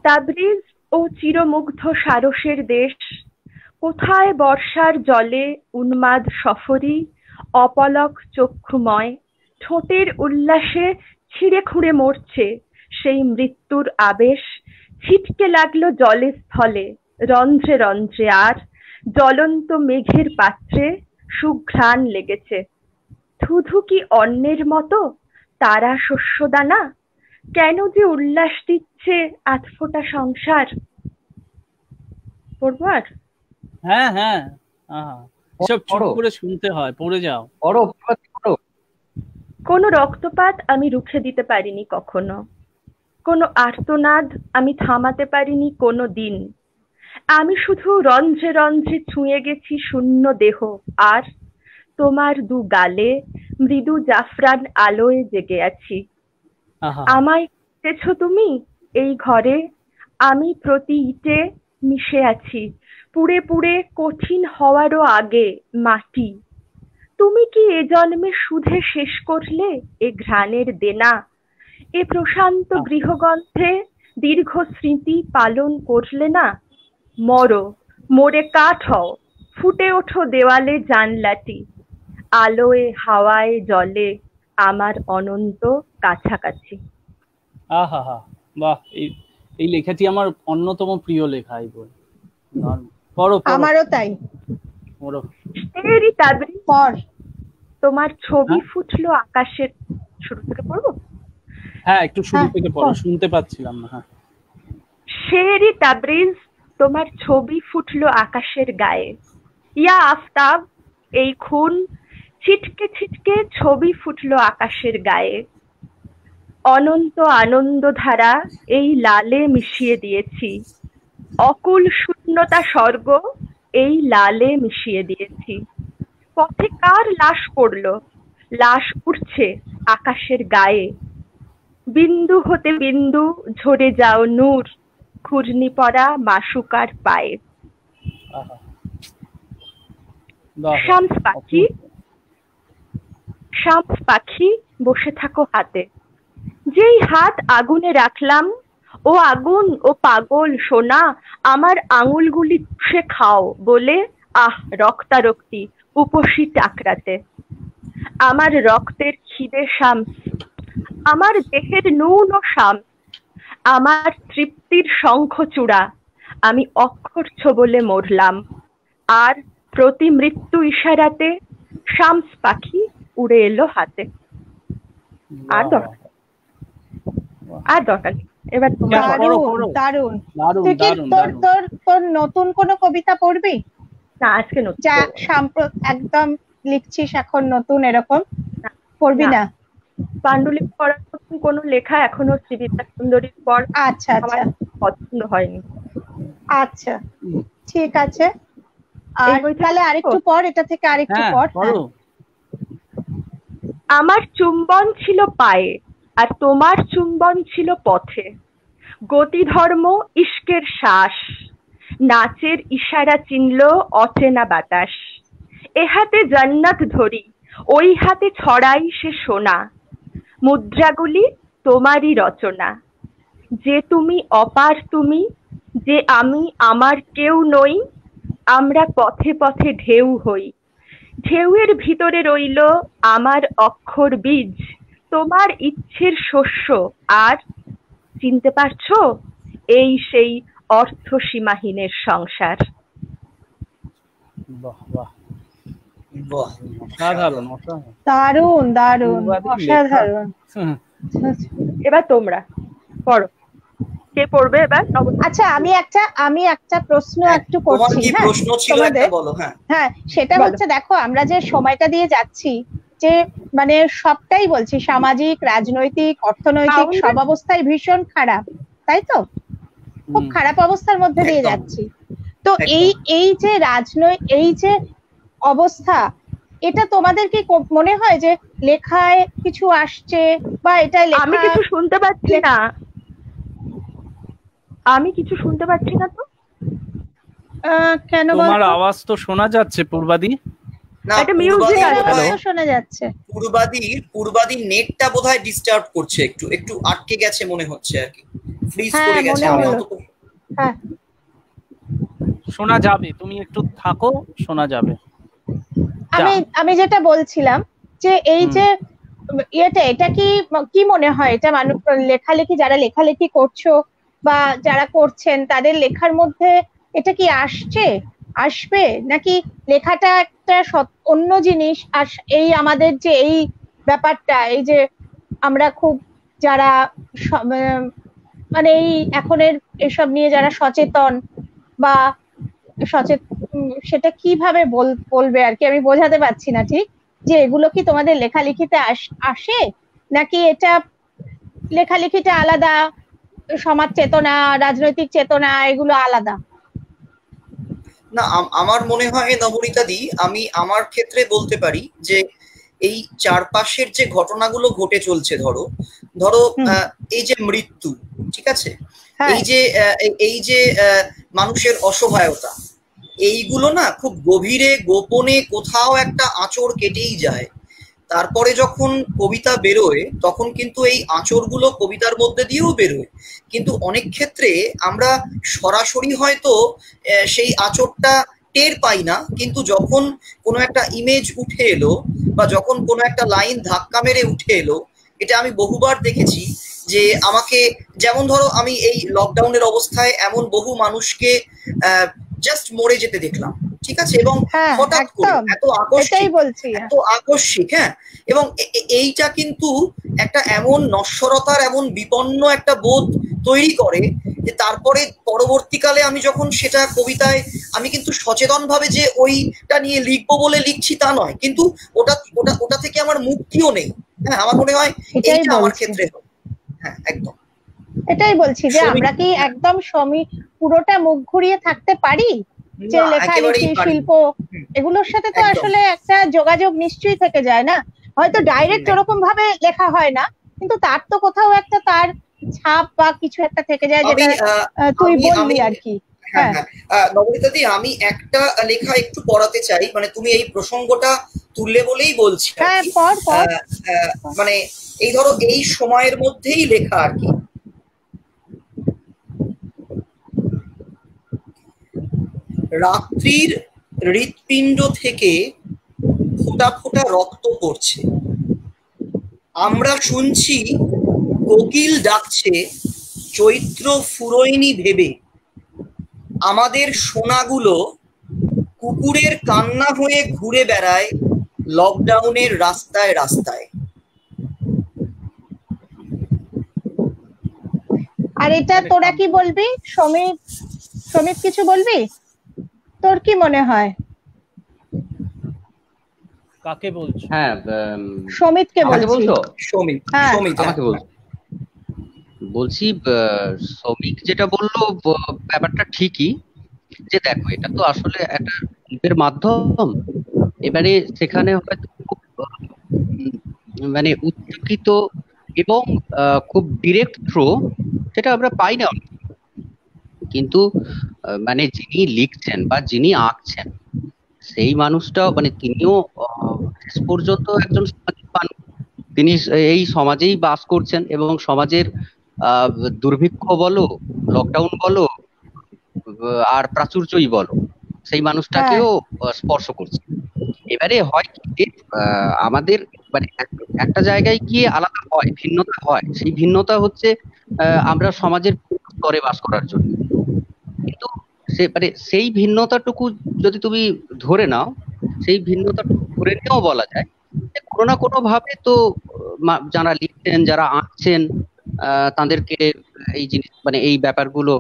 তাবরিজ ও চিরমুগ্ধ সারসের দেশ, কোথায় বর্ষার জলে উন্মাদ সফরী, অপলক চক্ষুময় ঠোঁটের উল্লাসে ছিঁড়ে খুঁড়ে মরছে সেই মৃত্যুর আবেশ, ছিটকে লাগলো জলে স্থলে রন্ধ্রে রন্ধ্রে, আর জ্বলন্ত মেঘের পাত্রে সুঘ্রাণ লেগেছে। ধুধু কি অন্যের মতো তারা শস্যদানা, কেন যে উল্লাস দিচ্ছে আধফোটা সংসার। পড়বো আর? হ্যাঁ হ্যাঁ, সব চুপ করে শুনতে হয়, পড়ে যাও। পড়ো। কোনো রক্তপাত আমি রুখে দিতে পারিনি কখনো, কোনো আর্তনাদ আমি থামাতে পারিনি কোনো দিন, আমি শুধু রন্ধ্রে রন্ধ্রে ছুঁয়ে গেছি শূন্য দেহ, আর তোমার 2 গালে মৃদু জাফরান আলোয় জেগে আছি। আমায় খুঁজেছ তুমি এই ঘরে, আমি প্রতি ইটে মিশে আছি, পুড়ে পুড়ে কঠিন হওয়ারও আগে মাটি। তুমি কি এ জন্মে সুধে শেষ করলে এ ঘ্রাণের দেনা, এ প্রশান্ত গৃহগন্ধে দীর্ঘ স্মৃতি পালন করলে না? মরো, মরে কাঠ হও, ফুটে ওঠো দেওয়ালে জানলাটি, আলোয় হাওয়ায় জলে আমার অনন্ত কাছাকাছি। আহা হা, বাহ, এই লেখাটি আমার অন্যতম প্রিয় লেখা। এই বই পড়ো। আমারও তাই। পড়ো। তেরি তাবরি পড়। তোমার ছবি ফুটলো আকাশের, শুরু থেকে পড়বো? হ্যাঁ, একটু শুরু থেকে পড়ো, শুনতে পাচ্ছিলাম না। হ্যাঁ। শেরি তাবরিজ, তোমার ছবি ফুটলো আকাশের গায়ে, ইয়া আফতাব, এই খুন ছিটকে ছিটকে ছবি ফুটলো আকাশের গায়ে, অনন্ত আনন্দ ধারা এই লালে মিশিয়ে দিয়েছি, অকুল শূন্যতা স্বর্গ এই লালে মিশিয়ে দিয়েছি। পথে কার লাশ পড়লো, লাশ উঠছে আকাশের গায়ে, বিন্দু হতে বিন্দু ঝরে যাও নূর, ঘূর্ণি পড়া মাসুকার পায়ে। শামস পাখি, শামস পাখি বসে থাকো হাতে, যেই হাত আগুনে রাখলাম, ও আগুন ও পাগল সোনা, আমার আঙুলগুলি চুষে খাও বলে রক্তারক্তি উপসী টাকরাতে। আমার রক্তের খিদে শামস, আমার দেহের নুন ও শামস, আমার তৃপ্তির শঙ্খচূড়া, আমি অক্ষরছ বলে মরলাম, আর প্রতি মৃত্যু ইশারাতে শামস পাখি উড়ে এলো হাতে। আর দরকার নেই। এবার দারুণ। তুই কি তোর নতুন কোনো কবিতা পড়বি? না, আজকে নতুন। যা একদম লিখছিস এখন নতুন এরকম পড়বি না? পাণ্ডুলিপি পড়ার মতন কোনো লেখা এখনো শ্রীবিদ্যা সুন্দরীর পর আচ্ছা আমার আচ্ছা পছন্দ হয়নি। আচ্ছা ঠিক আছে, আর এই বইটা তাহলে আরেকটু পড়, এটা থেকে আরেকটু হ্যাঁ পড়। পড়ো। আমার চুম্বন ছিল পায়ে আর তোমার চুম্বন ছিল পথে, গতি ধর্ম ইশকের শ্বাস, নাচের ইশারা চিনল অচেনা বাতাস। এ হাতে জান্নাত ধরি, ওই হাতে ছড়াই সে সোনা, মুদ্রাগুলি তোমারই রচনা। যে তুমি অপার তুমি, যে আমি আমার কেউ নই, আমরা পথে পথে ঢেউ হই, ঢেউয়ের ভিতরে রইল আমার অক্ষর বীজ, তোমার ইচ্ছের শস্য। আর চিনতে পারছো, এই সেই অর্থ সীমাহীনের সংসার। বাহ বাহ, বাহ, অসাধারণ অসাধারণ। দারুণ দারুণ, পূর্বাদির লেখা। অসাধারণ। হুম, এবার তোমরা পড়ো, কে পড়বে এবার? আচ্ছা আমি একটা প্রশ্ন একটু তোমার করছি। কি হ্যাঁ প্রশ্ন ছিল তোমাদের, একটা বলো। হ্যাঁ হ্যাঁ সেটা বলো। হচ্ছে দেখো আমরা যে সময়টা দিয়ে যাচ্ছি, যে মানে সবটাই বলছি, সামাজিক, রাজনৈতিক, অর্থনৈতিক তাহলে- সব অবস্থায় ভীষণ খারাপ, তাই তো? খুব হুম। খারাপ অবস্থার মধ্যে দিয়ে একদম। যাচ্ছি। তো একদম। এই যে এই যে অবস্থা, এটা তোমাদের কি মনে হয় যে লেখায় কিছু আসছে, বা এটা আমি লেখা কিছু শুনতে পাচ্ছি না, আমি কিছু শুনতে পাচ্ছি না তো। কেন তোমার বলতো? আওয়াজ তো শোনা যাচ্ছে পূর্বাদি। না, একটা music পূর্বাদির আছে। বোধহয়- আওয়াজও শোনা যাচ্ছে। পূর্বাদির নেটটা বোধহয় ডিস্টার্ব করছে, একটু আটকে গেছে মনে হচ্ছে আর কি, ফ্রিজ হ্যাঁ, করে গেছে। মনে আমি হলো। অন্তত হ্যাঁ শোনা যাবে, তুমি একটু থাকো, শোনা যাবে। আমি যেটা বলছিলাম যে এই যে এটা কি মনে হয়, এটা মানুষ লেখালেখি, যারা লেখালেখি করছো বা যারা করছেন তাদের লেখার মধ্যে এটা কি আসবে, নাকি লেখাটা একটা অন্য জিনিস? আর এই আমাদের যে এই ব্যাপারটা, এই যে আমরা খুব যারা মানে এই এখনের এসব নিয়ে যারা সচেতন বা সেটা কিভাবে বলবে আর কি, আমি বোঝাতে পারছি না ঠিক, যে এগুলো কি তোমাদের লেখালেখিতে আসে, নাকি এটা লেখালেখিটা আলাদা, সমাজ চেতনা, রাজনৈতিক চেতনা এগুলো আলাদা? না, আমার মনে হয় নবনীতা দি, আমি আমার ক্ষেত্রে বলতে পারি যে এই চারপাশের যে ঘটনাগুলো ঘটে চলছে, ধরো এই যে মৃত্যু, ঠিক আছে, এই যে মানুষের অসহায়তা, এইগুলো না খুব গভীরে গোপনে কোথাও একটা আঁচড় কেটেই যায়। তারপরে যখন কবিতা বেরোয় তখন কিন্তু এই আঁচড়গুলো কবিতার মধ্যে দিয়েও বেরোয়, কিন্তু অনেক ক্ষেত্রে আমরা সরাসরি হয়তো সেই আঁচড়টা টের পাই না, কিন্তু যখন কোনো একটা ইমেজ উঠে এলো বা যখন কোনো একটা লাইন ধাক্কা মেরে উঠে এলো, এটা আমি বহুবার দেখেছি। যে আমাকে, যেমন ধরো আমি এই লকডাউনের অবস্থায় এমন বহু মানুষকে জাস্ট মরে যেতে দেখলাম, ঠিক আছে, এবং হঠাৎ করে এত আকস্মিক, হ্যাঁ, এবং এইটা কিন্তু একটা এমন নশ্বরতার, এমন বিপন্ন একটা বোধ তৈরি করে যে তারপরে পরবর্তীকালে আমি যখন সেটা কবিতায়, আমি কিন্তু সচেতন ভাবে যে ওইটা নিয়ে লিখবো বলে লিখছি তা নয়, কিন্তু ওটা থেকে আমার মুক্তিও নেই। হ্যাঁ, আমার মনে হয় এইটা আমার ক্ষেত্রে। হ্যাঁ, একদম এটাই বলছি যে আমরা কি একদম পুরোটা মুখ ঘুরিয়ে থাকতে পারি, যে লেখালেখি, শিল্প এগুলোর সাথে তো আসলে একটা যোগাযোগ নিশ্চয়ই থেকে যায় না, হয়তো ডাইরেক্ট ওরকম ভাবে লেখা হয় না, কিন্তু তার তো কোথাও একটা তার ছাপ বা কিছু একটা থেকে যায়, যেটা তুই বললি আর কি। হ্যাঁ, নবনীতা দি, আমি একটা লেখা একটু পড়াতে চাই, মানে তুমি এই প্রসঙ্গটা তুললে বলেই বলছি। মানে এই ধরো এই সময়ের মধ্যেই লেখা আর কি। রাত্রির হৃৎপিণ্ড থেকে ফোঁটা ফোঁটা রক্ত পড়ছে, আমরা শুনছি কোকিল ডাকছে চৈত্র ফুরোয়নি ভেবে, আমাদের সোনাগুলো কুকুরের কান্না হয়ে ঘুরে বেড়ায় লকডাউনের রাস্তায় রাস্তায়। আর এটা তোরা কি বলবি? সমীপ কিছু বলবি? তোর কি মনে হয়? কাকে বলছো? হ্যাঁ, সমিতকে আমাকে বলছি। বলছো? সমিত, হ্যাঁ। সমিত, হ্যাঁ। আমাকে বলছো? বলছি, শ্রমিক যেটা বললো ব্যাপারটা ঠিকই, যে দেখো এটা তো আসলে একটা শিল্পের মাধ্যম। এবারে সেখানে হয়তো খুব, মানে উচ্চকিত এবং খুব ডিরেক্ট থ্রো সেটা আমরা পাই না, কিন্তু মানে যিনি লিখছেন বা যিনি আঁকছেন সেই মানুষটাও, মানে তিনিও শেষ পর্যন্ত একজন সামাজিক মানুষ। তিনি এই সমাজেই বাস করছেন এবং সমাজের আহ দুর্ভিক্ষ বলো, লকডাউন বলো, আর প্রাচুর্যই বলো, সেই মানুষটাকেও স্পর্শ করছে। এবারে হয় কি যে, আমাদের মানে একটা জায়গায় গিয়ে আলাদা হয়, ভিন্নতা হয়। সেই ভিন্নতা হচ্ছে আমরা সমাজের স্তরে বাস করার জন্য। কিন্তু মানে সেই ভিন্নতাটুকু যদি তুমি ধরে নাও, সেই ভিন্নতাটুকু ধরে নিয়েও বলা যায় যে কোনো না কোনো ভাবে তো যারা লিখছেন, যারা আঁকছেন, তাদেরকে এই জিনিস, মানে এই ব্যাপারগুলো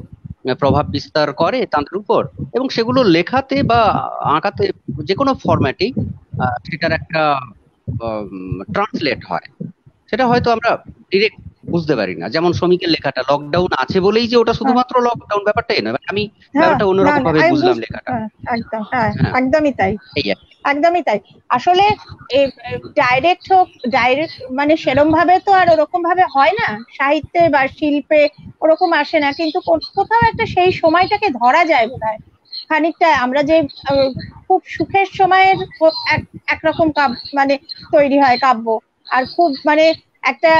প্রভাব বিস্তার করে তাদের উপর, এবং সেগুলো লেখাতে বা আঁকাতে, যে কোনো ফরম্যাটেই সেটার একটা ট্রান্সলেট হয়। সেটা হয়তো আমরা ডিরেক্ট বুঝতে পারি না। যেমন শ্রমিকের লেখাটা লকডাউন আছে বলেই যে ওটা শুধুমাত্র লকডাউন ব্যাপারটাই নয়, আমি ব্যাপারটা অন্যরকম ভাবে বুঝলাম লেখাটা। একদম, একদমই তাই, একদমই তাই। আসলে ডাইরেক্ট হোক, ডাইরেক্ট মানে সেরকম ভাবে তো আর ওরকম ভাবে হয় না সাহিত্যে বা শিল্পে, ওরকম আসে না, কিন্তু কোথাও একটা সেই সময়টাকে ধরা যায় বোধহয় খানিকটা। আমরা যে খুব সুখের সময়ের একরকম মানে তৈরি হয় কাব্য, আর খুব মানে একটা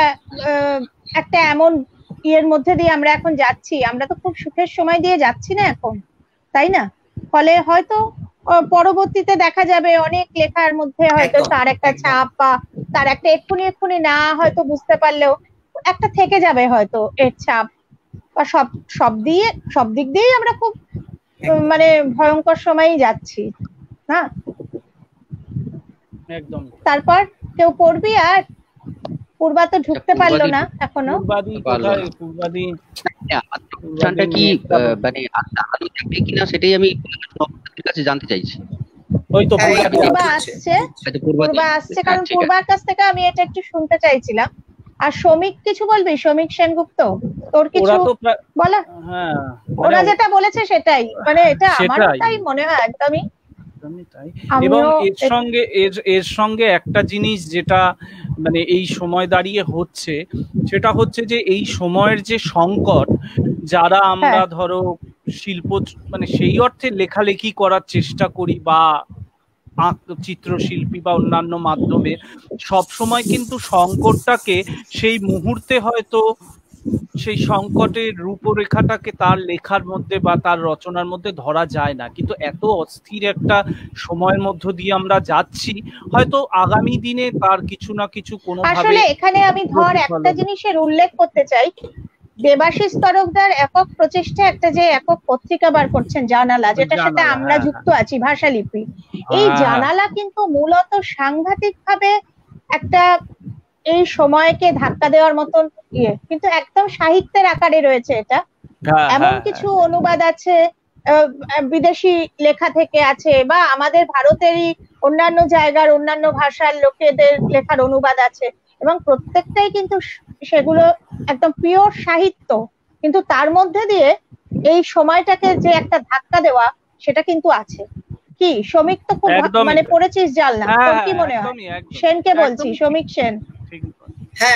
একটা এমন ইয়ের মধ্যে দিয়ে আমরা এখন যাচ্ছি, আমরা তো খুব সুখের সময় দিয়ে যাচ্ছি না এখন, তাই না? ফলে হয়তো পরবর্তীতে দেখা যাবে অনেক লেখার মধ্যে হয়তো তার একটা ছাপ বা তার একটা এক্ষুনি না হয়তো বুঝতে পারলেও একটা থেকে যাবে হয়তো এর ছাপ, বা সব দিক দিয়েই আমরা খুব মানে ভয়ঙ্কর সময়ই যাচ্ছি না। একদম। তারপর কেউ পড়বি? আর পূর্বা তো ঢুকতে পারলো না এখনো। অনুষ্ঠানটা কি মানে আলো থাকবে কিনা সেটাই আমি আপনাদের কাছে জানতে চাইছি। ওই তো পূর্বা আসছে, কারণ পূর্বার কাছ থেকে আমি এটা একটু শুনতে চাইছিলাম। আর শ্রমিক কিছু বলবি? শ্রমিক সেনগুপ্ত, তোর কিছু বলা? হ্যাঁ, ওরা যেটা বলেছে সেটাই, মানে এটা আমারও তাই মনে হয়, একদমই তাই। এবং এর সঙ্গে একটা জিনিস যেটা মানে এই সময় দাঁড়িয়ে হচ্ছে, সেটা হচ্ছে যে এই সময়ের যে সংকট, যারা আমরা ধরো শিল্প মানে সেই অর্থে লেখালেখি করার চেষ্টা করি বা চিত্রশিল্পী বা অন্যান্য মাধ্যমে, সব সময় কিন্তু সংকটটাকে সেই মুহূর্তে হয়তো সেই সংকটের রূপরেখাটাকে তার লেখার মধ্যে বা তার রচনার মধ্যে ধরা যায় না। কিন্তু এত অস্থির একটা সময়ের মধ্য দিয়ে আমরা যাচ্ছি, হয়তো আগামী দিনে তার কিছু না কিছু কোনো ভাবে। আসলে এখানে আমি ধর একটা জিনিসের উল্লেখ করতে চাই, দেবাশিস তরফদার একক প্রচেষ্টা একটা যে একক পত্রিকা বার করছেন জানালা, যেটা সাথে আমরা যুক্ত আছি, ভাষালিপি। এই জানালা কিন্তু মূলত সাংঘাতিক ভাবে একটা এই সময়কে ধাক্কা দেওয়ার মতন ইয়ে, কিন্তু একদম সাহিত্যের আকারে রয়েছে এটা। এমন কিছু অনুবাদ আছে বিদেশি লেখা থেকে আছে, বা আমাদের ভারতেরই অন্যান্য জায়গার অন্যান্য ভাষার লোকেদের লেখার অনুবাদ আছে, এবং প্রত্যেকটাই কিন্তু সেগুলো একদম পিওর সাহিত্য। কিন্তু তার মধ্যে দিয়ে এই সময়টাকে যে একটা ধাক্কা দেওয়া, সেটা কিন্তু আছে। কি শ্রমিক তো খুব মানে পড়েছিস জানলাম, তোর কি মনে হয়? সেনকে বলছি, শ্রমিক সেন। হ্যাঁ,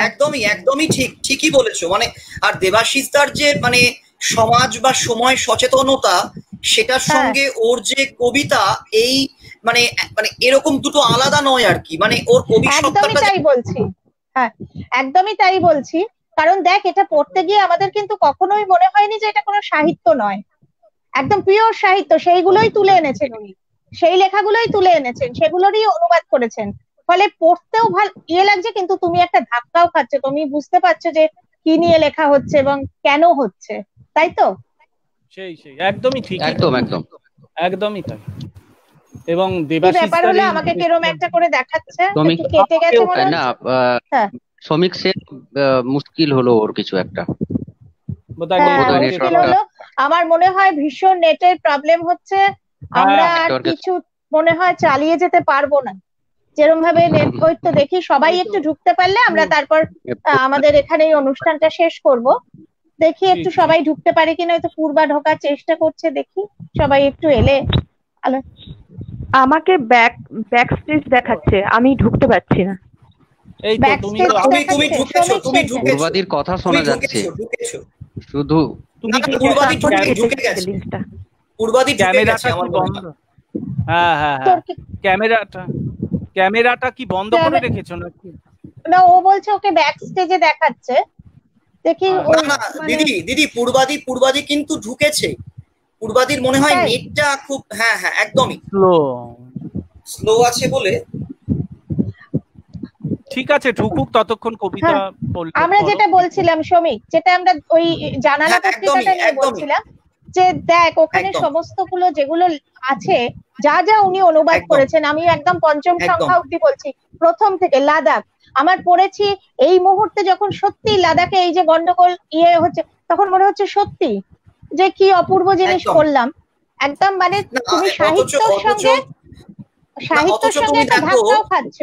একদমই ঠিকই বলেছো। মানে আর দেবাশিস দার যে মানে সমাজ বা সময় সচেতনতা, সেটার সঙ্গে ওর যে কবিতা, এই মানে মানে এরকম দুটো আলাদা নয় আর কি, মানে ওর কবি একদমই তাই বলছি। হ্যাঁ, একদমই তাই বলছি। কারণ দেখ, এটা পড়তে গিয়ে আমাদের কিন্তু কখনোই মনে হয়নি যে এটা কোনো সাহিত্য নয়, একদম পিওর সাহিত্য। সেইগুলোই তুলে এনেছেন উনি, সেই লেখাগুলোই তুলে এনেছেন, সেগুলোরই অনুবাদ করেছেন। ফলে পড়তেও ভালো ইয়ে লাগছে, কিন্তু তুমি একটা ধাক্কাও খাচ্ছ, তুমি বুঝতে পারছো যে কি নিয়ে লেখা হচ্ছে এবং কেন হচ্ছে, তাই তো? সেই একদমই ঠিক, একদমই তাই। এবং দেবাশিস ব্যাপার হলো আমাকে কিরকম একটা করে দেখাচ্ছে, একটু কেটে গেছে মনে হচ্ছে। হ্যাঁ, শ্রমিক সেন মুশকিল হলো ওর কিছু একটা, মুশকিল হলো। আমার মনে হয় ভীষণ নেটের প্রবলেম হচ্ছে, আমরা কিছু মনে হয় চালিয়ে যেতে পারবো না, যেরকম ভাবে ওই তো দেখি সবাই একটু ঢুকতে পারলে আমরা তারপর আমাদের এখানে এই অনুষ্ঠানটা শেষ করব। দেখি একটু সবাই ঢুকতে পারে কিনা, হয়তো পূর্বা ঢোকার চেষ্টা করছে, দেখি সবাই একটু এলে ভালো। আমাকে ব্যাক স্টেজ দেখাচ্ছে, আমি ঢুকতে পারছি না। এই তো তুমি ঢুকেছো, পূর্বাদির কথা শোনা যাচ্ছে, শুধু তুমি পূর্বাদি ঢুকে গেছে, পূর্বাদি ঢুকে গেছে আমার বন্ধ। হ্যাঁ হ্যাঁ ক্যামেরাটা কি বন্ধ করে রেখেছো নাকি? না, ও বলছে ওকে ব্যাক স্টেজে দেখাচ্ছে, দেখি। না দিদি পূর্বাদি কিন্তু ঢুকেছে, পূর্বাদির মনে হয় নেটটা খুব হ্যাঁ একদমই স্লো আছে বলে। ঠিক আছে, ঢুকুক, ততক্ষণ কবিতা বলতে। আমরা যেটা বলছিলাম সমীক, যেটা আমরা ওই জানালা পত্রিকাটা নিয়ে বলছিলাম, যে দেখ ওখানে সমস্তগুলো যেগুলো আছে, যা যা উনি অনুবাদ করেছেন, আমি একদম পঞ্চম সংখ্যা অব্দি বলছি, প্রথম থেকে লাদাখ আমার পড়েছি। এই মুহূর্তে যখন সত্যি লাদাখে এই যে গন্ডগোল হচ্ছে, তখন মনে হচ্ছে সত্যি যে কি অপূর্ব জিনিস করলাম একদম। মানে তুমি সাহিত্যের সঙ্গে একটা ধাক্কাও খাচ্ছ।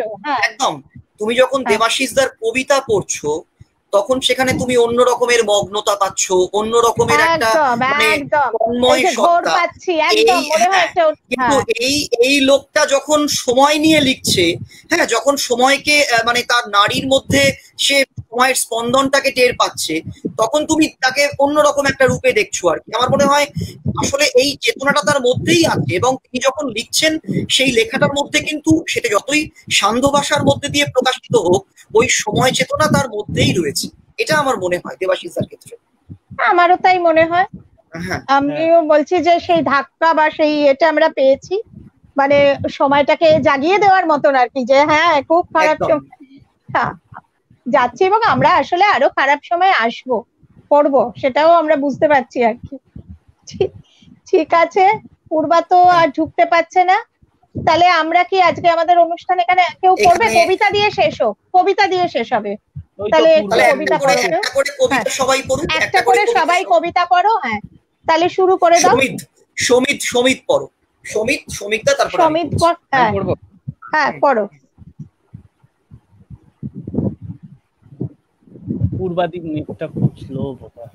একদম, তুমি যখন দেবাশিসদার কবিতা পড়ছো তখন সেখানে তুমি অন্য রকমের মগ্নতা পাচ্ছ, অন্য রকমের একটা তন্ময় সত্তা। কিন্তু এই লোকটা যখন সময় নিয়ে লিখছে, হ্যাঁ, যখন সময়কে মানে তার নারীর মধ্যে সে সময়ের স্পন্দনটাকে টের পাচ্ছে, তখন তুমি তাকে অন্যরকম একটা রূপে দেখছো আর কি। আমার মনে হয় আসলে এই চেতনাটা তার মধ্যেই আছে, এবং তিনি যখন লিখছেন সেই লেখাটার মধ্যে কিন্তু সেটা যতই সান্ধ্য ভাষার মধ্যে দিয়ে প্রকাশিত হোক, ওই সময় চেতনা তার মধ্যেই রয়েছে। এটা আমার মনে হয় দেবাশিসদার ক্ষেত্রে। আমারও তাই মনে হয়। আমিও বলছি যে সেই ধাক্কা বা সেই এটা আমরা পেয়েছি, মানে সময়টাকে জাগিয়ে দেওয়ার মতন আর কি, যে হ্যাঁ খুব খারাপ সময় যাচ্ছে, এবং আমরা আসলে আরো খারাপ সময় আসবো পড়বো, সেটাও আমরা বুঝতে পারছি আর কি। ঠিক আছে, পূর্বা তো আর ঢুকতে পারছে না, তাহলে আমরা কি আজকে আমাদের অনুষ্ঠান এখানে কেউ করবে? কবিতা দিয়ে শেষ হোক, কবিতা দিয়ে শেষ হবে। তাহলে কবিতা পড়ো, একটা করে সবাই কবিতা পড়ো। হ্যাঁ, তাহলে শুরু করে দাও। সমিত পড়ো, সমিতটা তারপর সমিত পড়। হ্যাঁ পড়ো। পূর্বাদিক নেটটা খুব স্লো বোধহয়।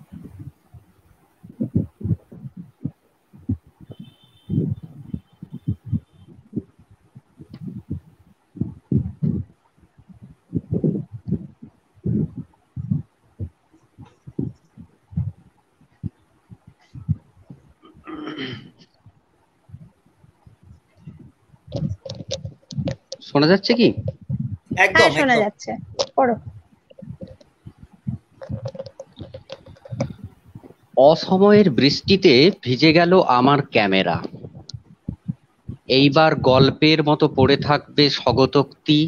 শোনা যাচ্ছে কি? একদম শোনা যাচ্ছে, পড়ো। অসময়ের বৃষ্টিতে ভিজে গেল আমার ক্যামেরা, এইবার গল্পের মতো পড়ে থাকবে স্বগতোক্তি,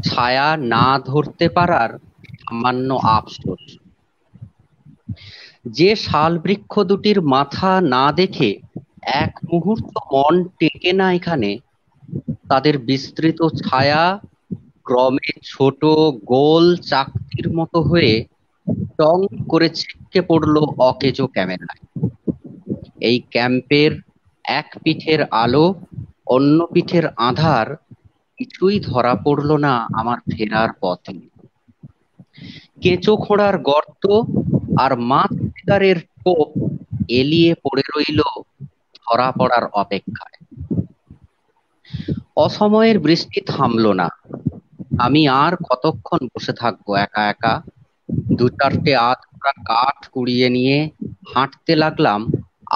ছায়া না ধরতে পারার সামান্য আফসোস। যে শাল বৃক্ষ দুটির মাথা না দেখে এক মুহূর্ত মন টেকে না এখানে, তাদের বিস্তৃত ছায়া ক্রমে ছোট গোল চাকতির মতো হয়ে টং করে ছিটকে পড়লো অকেজো ক্যামেরায়। এই ক্যাম্পের এক পিঠের আলো, অন্য পিঠের আঁধার কিছুই ধরা পড়ল না আমার ফেরার পথে। কেঁচো খোঁড়ার গর্ত আর মাছ শিকারের টোপ এলিয়ে পড়ে রইল ধরা পড়ার অপেক্ষায়। অসময়ের বৃষ্টি থামলো না। আমি আর কতক্ষণ বসে থাকবো একা একা? দু চারটে আধা কাঠ কুড়িয়ে নিয়ে হাঁটতে লাগলাম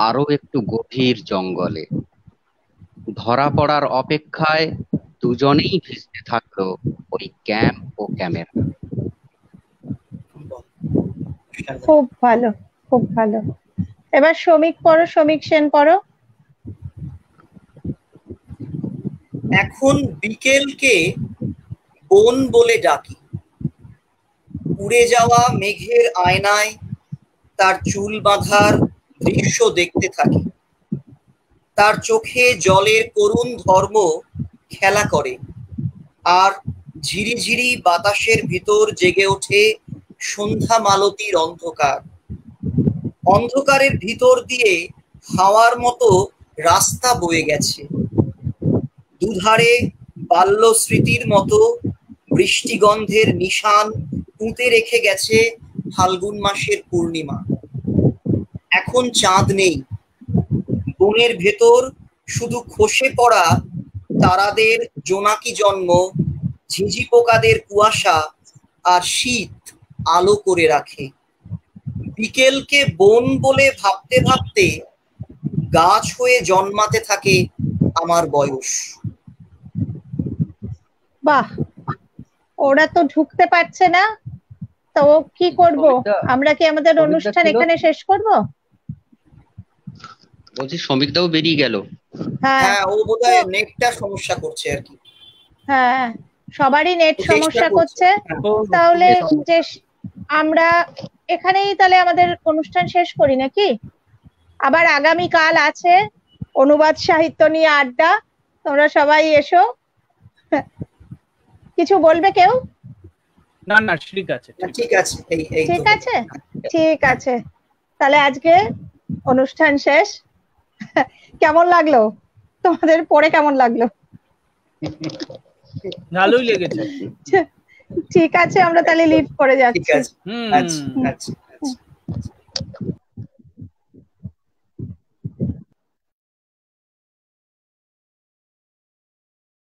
আরো একটু গভীর জঙ্গলে। ধরা পড়ার অপেক্ষায় দুজনেই ভিজতে থাকলো ওই ক্যাম্প ও ক্যামেরা। খুব ভালো, খুব ভালো। এবার সমীক পড়ো, সমীক সেন পড়ো। এখন বিকেলকে বন বলে ডাকি, উড়ে যাওয়া মেঘের আয়নায় তার চুল বাঁধার দৃশ্য দেখতে থাকি। তার চোখে জলের করুণ ধর্ম খেলা করে, আর ঝিরিঝিরি বাতাসের ভিতর জেগে ওঠে সন্ধ্যা মালতীর অন্ধকার। অন্ধকারের ভিতর দিয়ে হাওয়ার মতো রাস্তা বয়ে গেছে, দুধারে বাল্য স্মৃতির মতো বৃষ্টিগন্ধের নিশান পুঁতে রেখে গেছে ফাল্গুন মাসের পূর্ণিমা। এখন চাঁদ নেই, বনের ভেতর শুধু খসে পড়া তারাদের জোনাকি জন্ম, ঝিঁঝি পোকাদের কুয়াশা আর শীত আলো করে রাখে। বিকেলকে বন বলে ভাবতে ভাবতে গাছ হয়ে জন্মাতে থাকে আমার বয়স। বাহ, ওরা তো ঢুকতে পারছে না, তো কি করব? আমরা কি আমাদের অনুষ্ঠান এখানে শেষ করব? বলছি শ্রমিকদাও বেরিয়ে গেল। হ্যাঁ, ও বোধহয় নেটটা সমস্যা করছে আর কি। হ্যাঁ, সবারই নেট সমস্যা করছে। তাহলে যে আমরা এখানেই তাহলে আমাদের অনুষ্ঠান শেষ করি নাকি? আবার আগামী কাল আছে অনুবাদ সাহিত্য নিয়ে আড্ডা, তোমরা সবাই এসো। কিছু বলবে কেউ? না না, ঠিক আছে, ঠিক আছে, ঠিক আছে, ঠিক আছে। তাহলে আজকে অনুষ্ঠান শেষ। কেমন লাগলো তোমাদের? পড়ে কেমন লাগলো? ভালোই লেগেছে। ঠিক আছে, আমরা তাহলে লিভ করে যাচ্ছি। ঠিক আছে, আচ্ছা আচ্ছা।